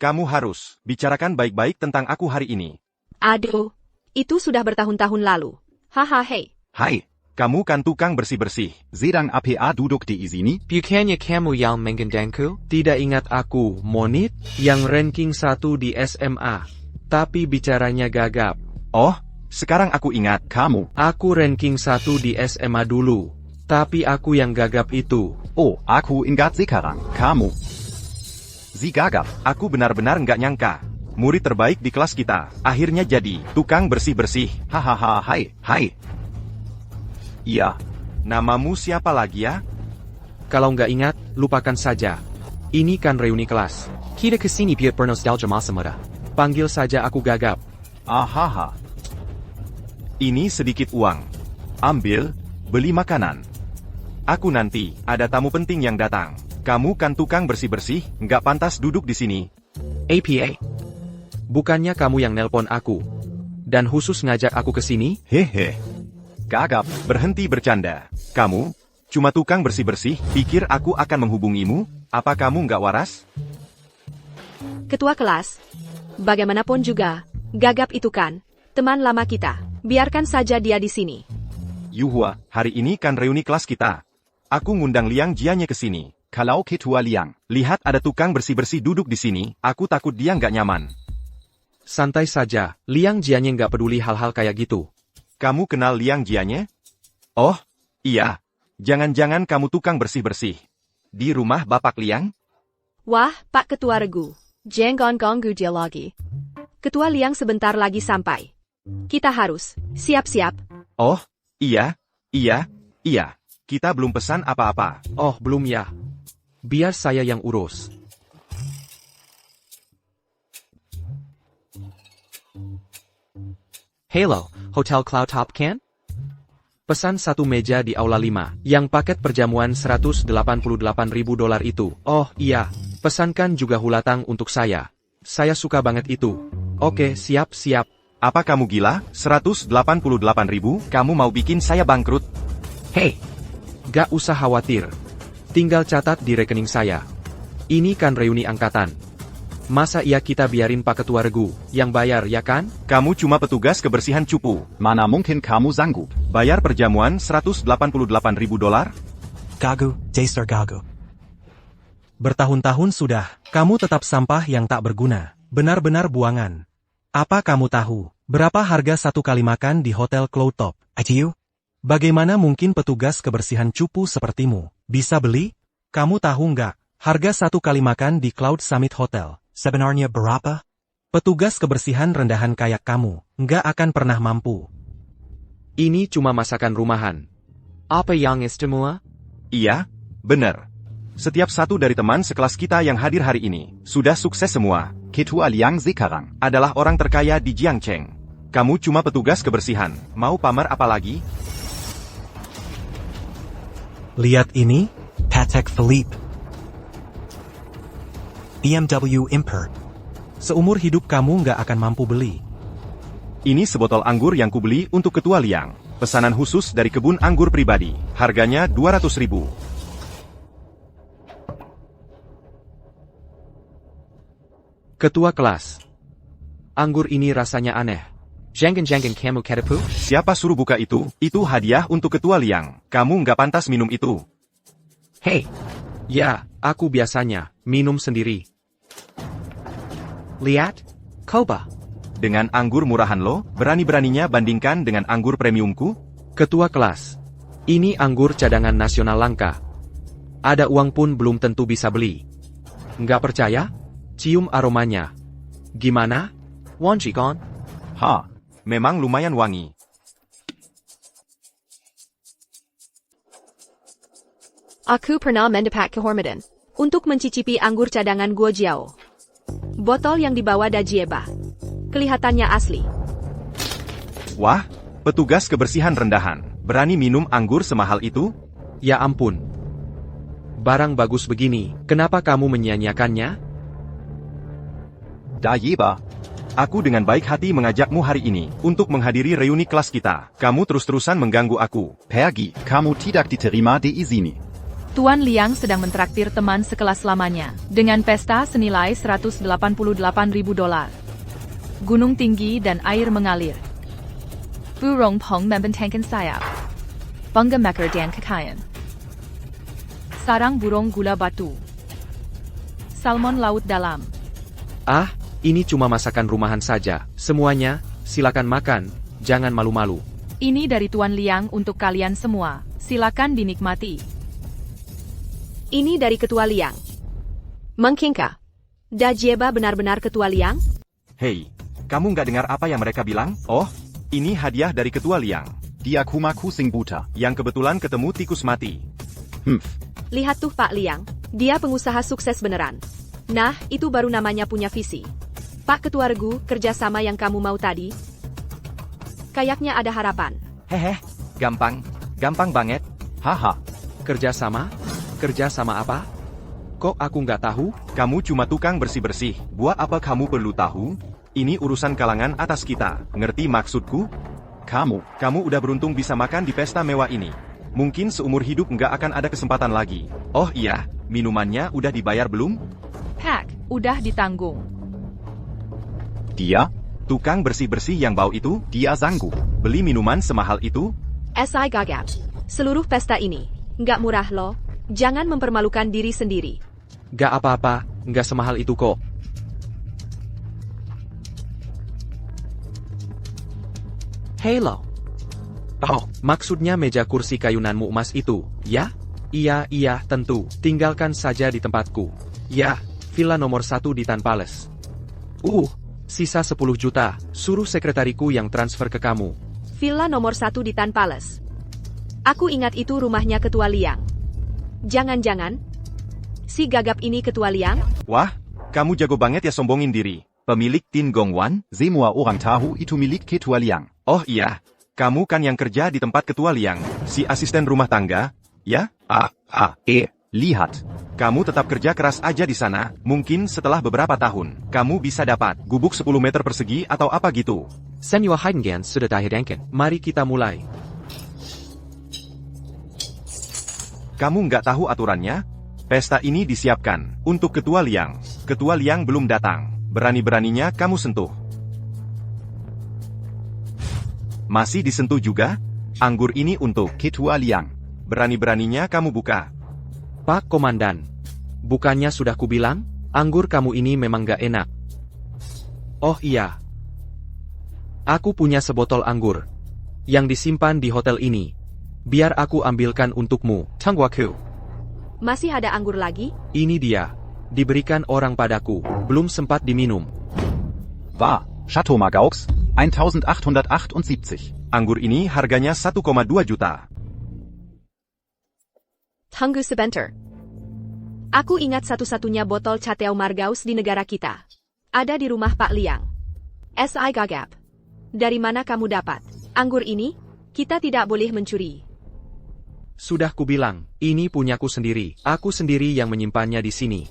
Kamu harus bicarakan baik-baik tentang aku hari ini. Aduh, itu sudah bertahun-tahun lalu. Haha, hei. Hai, kamu kan tukang bersih-bersih. Sedang APA duduk di sini? Bukannya kamu yang menggandengku? Tidak ingat aku, Monit, yang ranking 1 di SMA. Tapi bicaranya gagap. Oh, sekarang aku ingat kamu. Aku ranking 1 di SMA dulu. Tapi aku yang gagap itu. Oh, aku ingat sekarang. Kamu. Si gagap, aku benar-benar nggak nyangka. Murid terbaik di kelas kita, akhirnya jadi tukang bersih-bersih. Hahaha, hai. Iya. Namamu siapa lagi ya? Kalau nggak ingat, lupakan saja. Ini kan reuni kelas. Kita kesini biar bernostalgia masa muda. Panggil saja aku gagap. Ahaha. Ini sedikit uang. Ambil, beli makanan. Aku nanti, ada tamu penting yang datang. Kamu kan tukang bersih-bersih, nggak pantas duduk di sini. APA. Bukannya kamu yang nelpon aku. Dan khusus ngajak aku ke sini? Hehe. Gagap, berhenti bercanda. Kamu, Cuma tukang bersih-bersih, pikir aku akan menghubungimu? Apa kamu nggak waras? Ketua kelas. Bagaimanapun juga, Gagap itu kan teman lama kita. Biarkan saja dia di sini. Yuhua, hari ini kan reuni kelas kita. Aku ngundang Liang Jianye ke sini. Kalau Ketua Liang, lihat ada tukang bersih-bersih duduk di sini, aku takut dia nggak nyaman. Santai saja, Liang Jianye nggak peduli hal-hal kayak gitu. Kamu kenal Liang Jianye? Oh, iya. Jangan-jangan kamu tukang bersih-bersih. Di rumah Bapak Liang? Wah, Pak Ketua Regu. Jangan ganggu dia lagi. Ketua Liang sebentar lagi sampai. Kita harus siap-siap. Oh, iya. Kita belum pesan apa-apa. Oh, belum ya. Biar saya yang urus. Hello, Hotel Cloud Top kan? Pesan satu meja di Aula 5, yang paket perjamuan $188.000 itu. Oh, iya. Pesankan juga hulatang untuk saya. Saya suka banget itu. Oke, siap-siap. Apa kamu gila? 188.000? Kamu mau bikin saya bangkrut? Hei, gak usah khawatir. Tinggal catat di rekening saya. Ini kan reuni angkatan. Masa iya kita biarin Pak Ketua Regu yang bayar, ya kan? Kamu cuma petugas kebersihan cupu. Mana mungkin kamu sanggup bayar perjamuan $188.000? Gagu, dasar gagu. Bertahun-tahun sudah, kamu tetap sampah yang tak berguna. Benar-benar buangan. Apa kamu tahu berapa harga satu kali makan di Hotel Cloud Top? ITU? Bagaimana mungkin petugas kebersihan cupu sepertimu bisa beli? Kamu tahu nggak harga satu kali makan di Cloud Summit Hotel? Sebenarnya berapa? Petugas kebersihan rendahan kayak kamu nggak akan pernah mampu. Ini cuma masakan rumahan. Apa yang istimewa? Iya, benar. Setiap satu dari teman sekelas kita yang hadir hari ini sudah sukses semua. Ketua Liang sekarang adalah orang terkaya di Jiangcheng. Kamu cuma petugas kebersihan. Mau pamer apa lagi? Lihat ini. Patek Philippe. BMW Import. Seumur hidup kamu nggak akan mampu beli. Ini sebotol anggur yang kubeli untuk Ketua Liang. Pesanan khusus dari kebun anggur pribadi. Harganya 200.000. Ketua kelas. Anggur ini rasanya aneh. Jangan-jangan kamu ketipu? Siapa suruh buka itu? Itu hadiah untuk Ketua Liang. Kamu nggak pantas minum itu. Hei. Ya, aku biasanya minum sendiri. Lihat, coba. Dengan anggur murahan lo, berani-beraninya bandingkan dengan anggur premiumku? Ketua kelas. Ini anggur cadangan nasional langka. Ada uang pun belum tentu bisa beli. Nggak percaya? Cium aromanya. Gimana? Wangi kan? Ha, memang lumayan wangi. Aku pernah mendapat kehormatan untuk mencicipi anggur cadangan Guojiao. Botol yang dibawa Dajieba. Kelihatannya asli. Wah, petugas kebersihan rendahan. Berani minum anggur semahal itu? Ya ampun. Barang bagus begini, kenapa kamu menyia-nyiakannya? Dajieba. Aku dengan baik hati mengajakmu hari ini untuk menghadiri reuni kelas kita. Kamu terus-terusan mengganggu aku. Pergi, kamu tidak diterima di sini. Tuan Liang sedang mentraktir teman sekelas lamanya dengan pesta senilai $188.000. Gunung tinggi dan air mengalir. Burung Peng membentangkan sayap. Bangga Mekar dan kekayaan. Sarang burung gula batu. Salmon laut dalam. Ah, ini cuma masakan rumahan saja. Semuanya, silakan makan, jangan malu-malu. Ini dari Tuan Liang untuk kalian semua. Silakan dinikmati. Ini dari Ketua Liang. Mengkingka. Dajieba benar-benar Ketua Liang? Hei, kamu nggak dengar apa yang mereka bilang? Oh, ini hadiah dari Ketua Liang. Dia kumaku sing buta, yang kebetulan ketemu tikus mati. Lihat tuh Pak Liang, dia pengusaha sukses beneran. Nah, itu baru namanya punya visi. Pak Ketua Regu, kerjasama yang kamu mau tadi? Kayaknya ada harapan. Hehe, gampang banget. Haha. Kerjasama? Kerjasama apa? Kok aku nggak tahu? Kamu cuma tukang bersih-bersih. Buat apa kamu perlu tahu? Ini urusan kalangan atas kita. Ngerti maksudku? Kamu udah beruntung bisa makan di pesta mewah ini. Mungkin seumur hidup nggak akan ada kesempatan lagi. Oh iya, minumannya udah dibayar belum? Pak, udah ditanggung. Dia? Tukang bersih-bersih yang bau itu, dia sanggup beli minuman semahal itu? SI Gagap. Seluruh pesta ini, nggak murah loh. Jangan mempermalukan diri sendiri. Gak apa-apa, nggak semahal itu kok. Hello. Oh, maksudnya meja kursi kayunanmu emas itu, ya? Iya, tentu. Tinggalkan saja di tempatku. Ya, villa nomor 1 di Tan Palace. Sisa 10 juta. Suruh sekretariku yang transfer ke kamu. Villa nomor 1 di Tan Palace. Aku ingat itu rumahnya Ketua Liang. Jangan-jangan si Gagap ini Ketua Liang? Wah, kamu jago banget ya sombongin diri. Pemilik Tin Gongwan? Semua orang tahu itu milik Ketua Liang. Oh iya, kamu kan yang kerja di tempat Ketua Liang, si asisten rumah tangga, ya? Lihat. Kamu tetap kerja keras aja di sana. Mungkin setelah beberapa tahun, kamu bisa dapat gubuk 10 meter persegi atau apa gitu. Senor Heidengan sudah dihidangkan. Mari kita mulai. Kamu nggak tahu aturannya? Pesta ini disiapkan untuk Ketua Liang. Ketua Liang belum datang. Berani-beraninya kamu sentuh. Masih disentuh juga? Anggur ini untuk Ketua Liang. Berani-beraninya kamu buka. Pak Komandan, bukannya sudah kubilang, anggur kamu ini memang gak enak. Oh iya. Aku punya sebotol anggur yang disimpan di hotel ini. Biar aku ambilkan untukmu, Tangwaku. Masih ada anggur lagi? Ini dia. Diberikan orang padaku, belum sempat diminum. Wah, Chateau Margaux, 1878. Anggur ini harganya 1,2 juta. Tunggu sebentar. Aku ingat satu-satunya botol Chateau Margaux di negara kita. Ada di rumah Pak Liang. SI Gagap. Dari mana kamu dapat anggur ini? Kita tidak boleh mencuri. Sudah kubilang, ini punyaku sendiri. Aku sendiri yang menyimpannya di sini.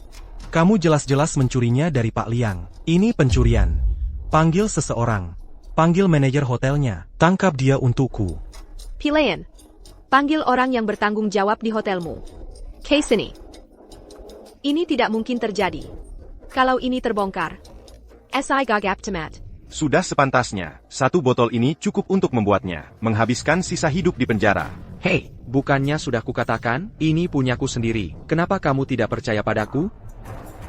Kamu jelas-jelas mencurinya dari Pak Liang. Ini pencurian. Panggil seseorang. Panggil manajer hotelnya. Tangkap dia untukku. Pilayan. Panggil orang yang bertanggung jawab di hotelmu. Case ini. Ini tidak mungkin terjadi. Kalau ini terbongkar. SI Gagap Temat. Sudah sepantasnya. Satu botol ini cukup untuk membuatnya menghabiskan sisa hidup di penjara. Hei, bukannya sudah kukatakan, ini punyaku sendiri. Kenapa kamu tidak percaya padaku?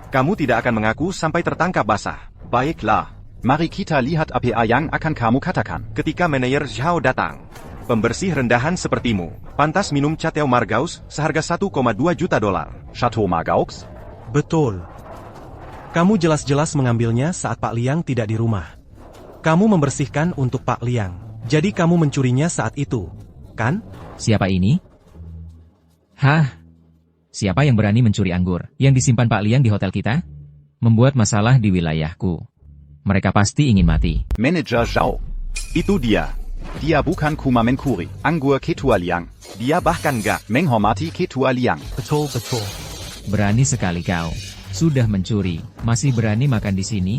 Kamu tidak akan mengaku sampai tertangkap basah. Baiklah. Mari kita lihat apa yang akan kamu katakan. Ketika manajer Zhao datang, pembersih rendahan sepertimu pantas minum Chateau Margaux seharga 1,2 juta dolar. Chateau Margaux? Betul. Kamu jelas-jelas mengambilnya saat Pak Liang tidak di rumah. Kamu membersihkan untuk Pak Liang. Jadi kamu mencurinya saat itu, kan? Siapa ini? Hah? Siapa yang berani mencuri anggur yang disimpan Pak Liang di hotel kita? Membuat masalah di wilayahku. Mereka pasti ingin mati. Manager Zhao. Itu dia. Dia bukan Kuma Menkuri. Anggur Ketua Liang. Dia bahkan gak menghormati Ketua Liang. Betul. Berani sekali kau. Sudah mencuri, masih berani makan di sini?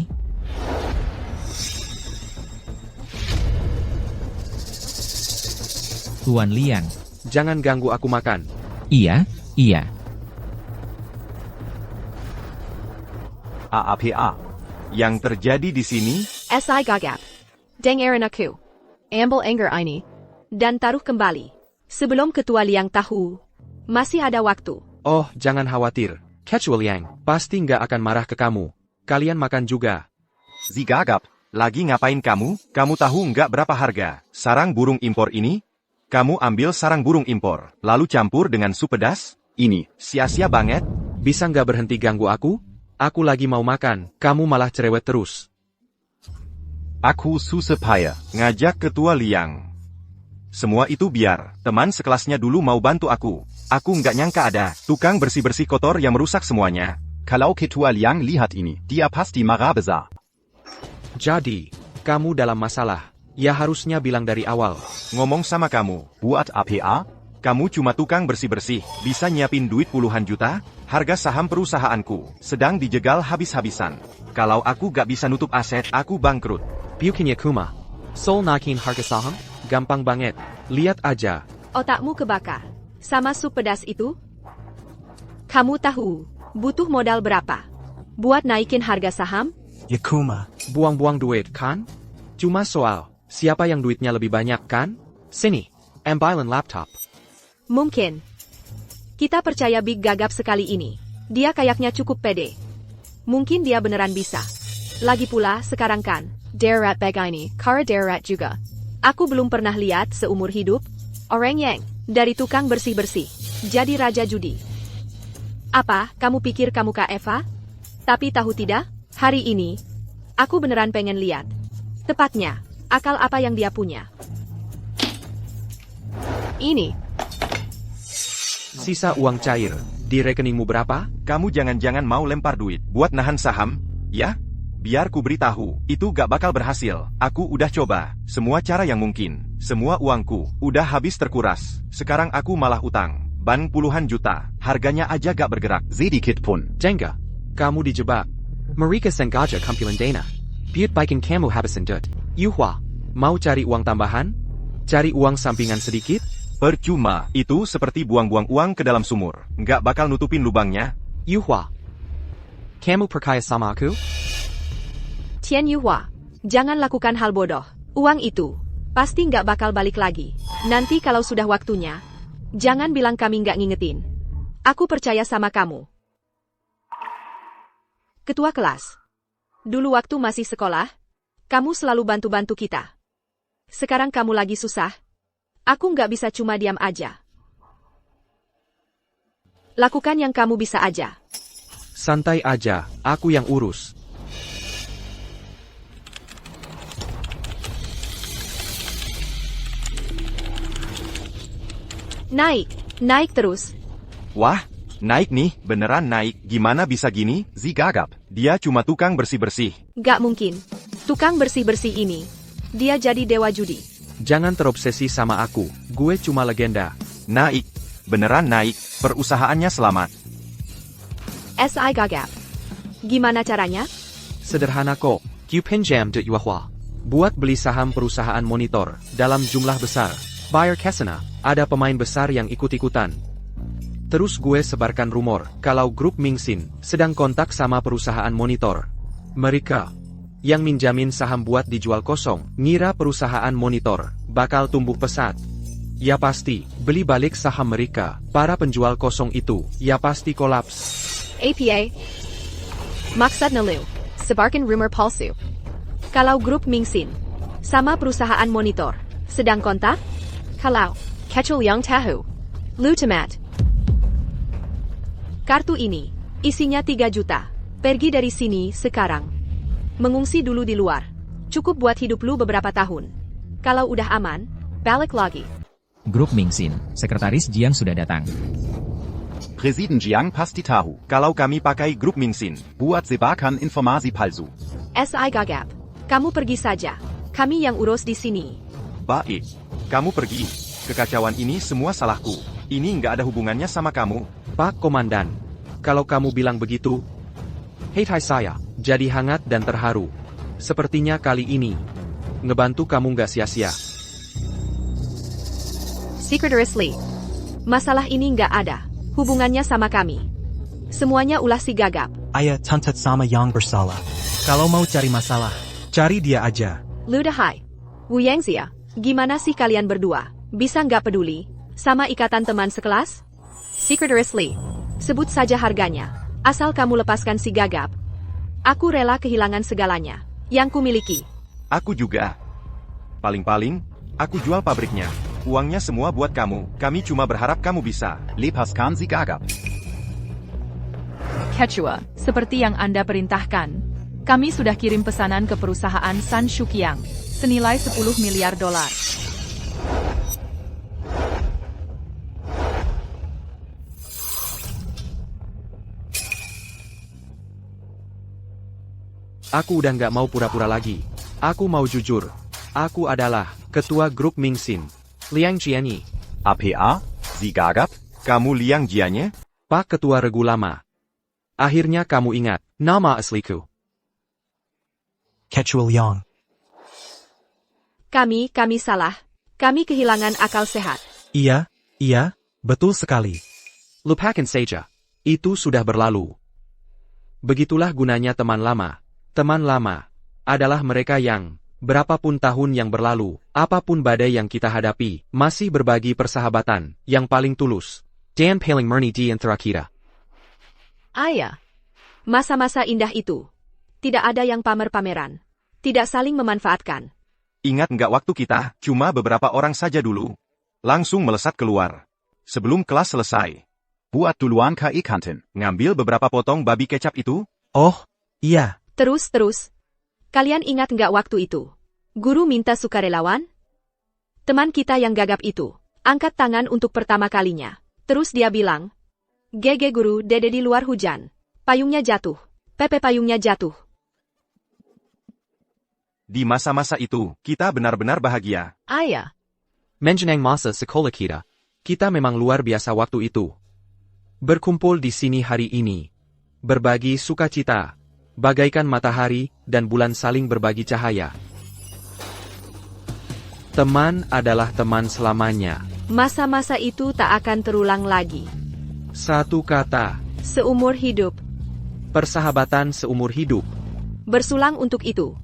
Tuan Liang. Jangan ganggu aku makan. Iya. AAPA. Yang terjadi di sini? SI Gagap. Dengarin aku. Ambil anggur ini. Dan taruh kembali. Sebelum Ketua Liang tahu. Masih ada waktu. Oh, jangan khawatir. Ketua Liang pasti nggak akan marah ke kamu. Kalian makan juga. Si Gagap, lagi ngapain kamu? Kamu tahu nggak berapa harga sarang burung impor ini? Kamu ambil sarang burung impor, lalu campur dengan sup pedas? Ini sia-sia banget. Bisa nggak berhenti ganggu aku? Aku lagi mau makan, kamu malah cerewet terus. Aku susah ngajak Ketua Liang. Semua itu biar teman sekelasnya dulu mau bantu aku. Aku nggak nyangka ada tukang bersih-bersih kotor yang merusak semuanya. Kalau Ketua Liang lihat ini, dia pasti marah besar. Jadi, kamu dalam masalah. Ya harusnya bilang dari awal. Ngomong sama kamu. Buat APA? Kamu cuma tukang bersih-bersih, bisa nyiapin duit puluhan juta? Harga saham perusahaanku sedang dijegal habis-habisan. Kalau aku gak bisa nutup aset, aku bangkrut. Bukannya Kuma. Sol naikin harga saham? Gampang banget. Lihat aja. Otakmu kebakar. Sama sup pedas itu? Kamu tahu, butuh modal berapa? Buat naikin harga saham? Yakuma. Buang-buang duit, kan? Cuma soal, siapa yang duitnya lebih banyak, kan? Sini, ambilin laptop. Mungkin. Kita percaya Big gagap sekali ini. Dia kayaknya cukup pede. Mungkin dia beneran bisa. Lagi pula, sekarang kan, darat begini, kara darat juga. Aku belum pernah lihat seumur hidup orang yang dari tukang bersih-bersih jadi raja judi. Apa, kamu pikir kamu Kak Eva? Tapi tahu tidak, hari ini, aku beneran pengen lihat. Tepatnya, akal apa yang dia punya. Ini. Sisa uang cair, di rekeningmu berapa? Kamu jangan-jangan mau lempar duit buat nahan saham, ya? Biar ku beritahu, itu gak bakal berhasil. Aku udah coba, semua cara yang mungkin. Semua uangku, udah habis terkuras. Sekarang aku malah utang. Ban puluhan juta, harganya aja gak bergerak. Sedikit pun. Jenga, kamu dijebak. Mereka sengaja kampilan dana. Biar bikin kamu habisin duit. Yuhua, mau cari uang tambahan? Cari uang sampingan sedikit? Percuma, itu seperti buang-buang uang ke dalam sumur. Gak bakal nutupin lubangnya. Yuhua, kamu percaya sama aku? Tian Yuhua, jangan lakukan hal bodoh. Uang itu pasti nggak bakal balik lagi. Nanti kalau sudah waktunya, jangan bilang kami nggak ngingetin. Aku percaya sama kamu. Ketua kelas, dulu waktu masih sekolah, kamu selalu bantu-bantu kita. Sekarang kamu lagi susah, aku nggak bisa cuma diam aja. Lakukan yang kamu bisa aja. Santai aja, aku yang urus. Naik terus. Wah, naik nih, beneran naik. Gimana bisa gini? Zi gagap. Dia cuma tukang bersih-bersih. Gak mungkin. Tukang bersih-bersih ini, dia jadi dewa judi. Jangan terobsesi sama aku, gue cuma legenda. Naik. Beneran naik. Perusahaannya selamat. SI gagap. Gimana caranya? Sederhana kok, Q pinjam duit Yuhua. Buat beli saham perusahaan monitor, dalam jumlah besar. Bayar kesana, ada pemain besar yang ikut-ikutan. Terus gue sebarkan rumor, kalau grup Mingxin sedang kontak sama perusahaan monitor. Mereka yang minjamin saham buat dijual kosong, ngira perusahaan monitor bakal tumbuh pesat. Ya pasti, beli balik saham mereka, para penjual kosong itu, ya pasti kolaps. APA. Maksud Nelu, sebarkan rumor palsu. Kalau grup Mingxin sama perusahaan monitor sedang kontak, kalau Kecil yang tahu, lu temat. Kartu ini, isinya 3 juta. Pergi dari sini sekarang. Mengungsi dulu di luar. Cukup buat hidup lu beberapa tahun. Kalau udah aman, balik lagi. Grup Mingxin, Sekretaris Jiang sudah datang. Presiden Jiang pasti tahu. Kalau kami pakai grup Mingxin, Buat sebarkan informasi palsu. SI gagap. Kamu pergi saja. Kami yang urus di sini. baik. Kamu pergi. Kekacauan ini semua salahku. Ini nggak ada hubungannya sama kamu. Pak Komandan, kalau kamu bilang begitu, hei saya, jadi hangat dan terharu. Sepertinya kali ini, ngebantu kamu nggak sia-sia. Secretary, masalah ini nggak ada hubungannya sama kami. Semuanya ulah si gagap. Ayah Tuntet sama yang bersalah. Kalau mau cari masalah, cari dia aja. Ludahai. Wu Yangxia, gimana sih kalian berdua? Bisa nggak peduli sama ikatan teman sekelas? Secretary, sebut saja harganya. Asal kamu lepaskan si gagap, aku rela kehilangan segalanya yang kumiliki. Aku juga. Paling-paling, aku jual pabriknya. Uangnya semua buat kamu. Kami cuma berharap kamu bisa. Lepaskan si gagap. Quechua, seperti yang Anda perintahkan. Kami sudah kirim pesanan ke perusahaan San Shuqiang, senilai 10 miliar dolar. Aku udah nggak mau pura-pura lagi. Aku mau jujur. Aku adalah ketua grup Mingxin, Liang Jianyi. APA? Si gagap? Kamu Liang Jianye? Pak Ketua Regu Lama. Akhirnya kamu ingat nama asliku. Quechua Liang. Kami salah. Kami kehilangan akal sehat. Iya, betul sekali. Lupakan saja. Itu sudah berlalu. Begitulah gunanya teman lama. Teman lama adalah mereka yang, berapapun tahun yang berlalu, apapun badai yang kita hadapi, masih berbagi persahabatan yang paling tulus. Dan paling murni di antara kita. Ayah. Masa-masa indah itu. Tidak ada yang pamer-pameran. Tidak saling memanfaatkan. Ingat nggak waktu kita, cuma beberapa orang saja dulu. Langsung melesat keluar. Sebelum kelas selesai. Buat duluan KI kantin. Ngambil beberapa potong babi kecap itu? Oh, iya. Terus. Kalian ingat nggak waktu itu? Guru minta sukarelawan? Teman kita yang gagap itu, angkat tangan untuk pertama kalinya. Terus dia bilang, "GG guru, dede di luar hujan. Payungnya jatuh. Pepe payungnya jatuh." Di masa-masa itu, kita benar-benar bahagia. Ayah. Menjenang masa sekolah kita. Kita memang luar biasa waktu itu. Berkumpul di sini hari ini. Berbagi sukacita. Bagaikan matahari dan bulan saling berbagi cahaya. Teman adalah teman selamanya. Masa-masa itu tak akan terulang lagi. Satu kata. Seumur hidup. Persahabatan seumur hidup. Bersulang untuk itu.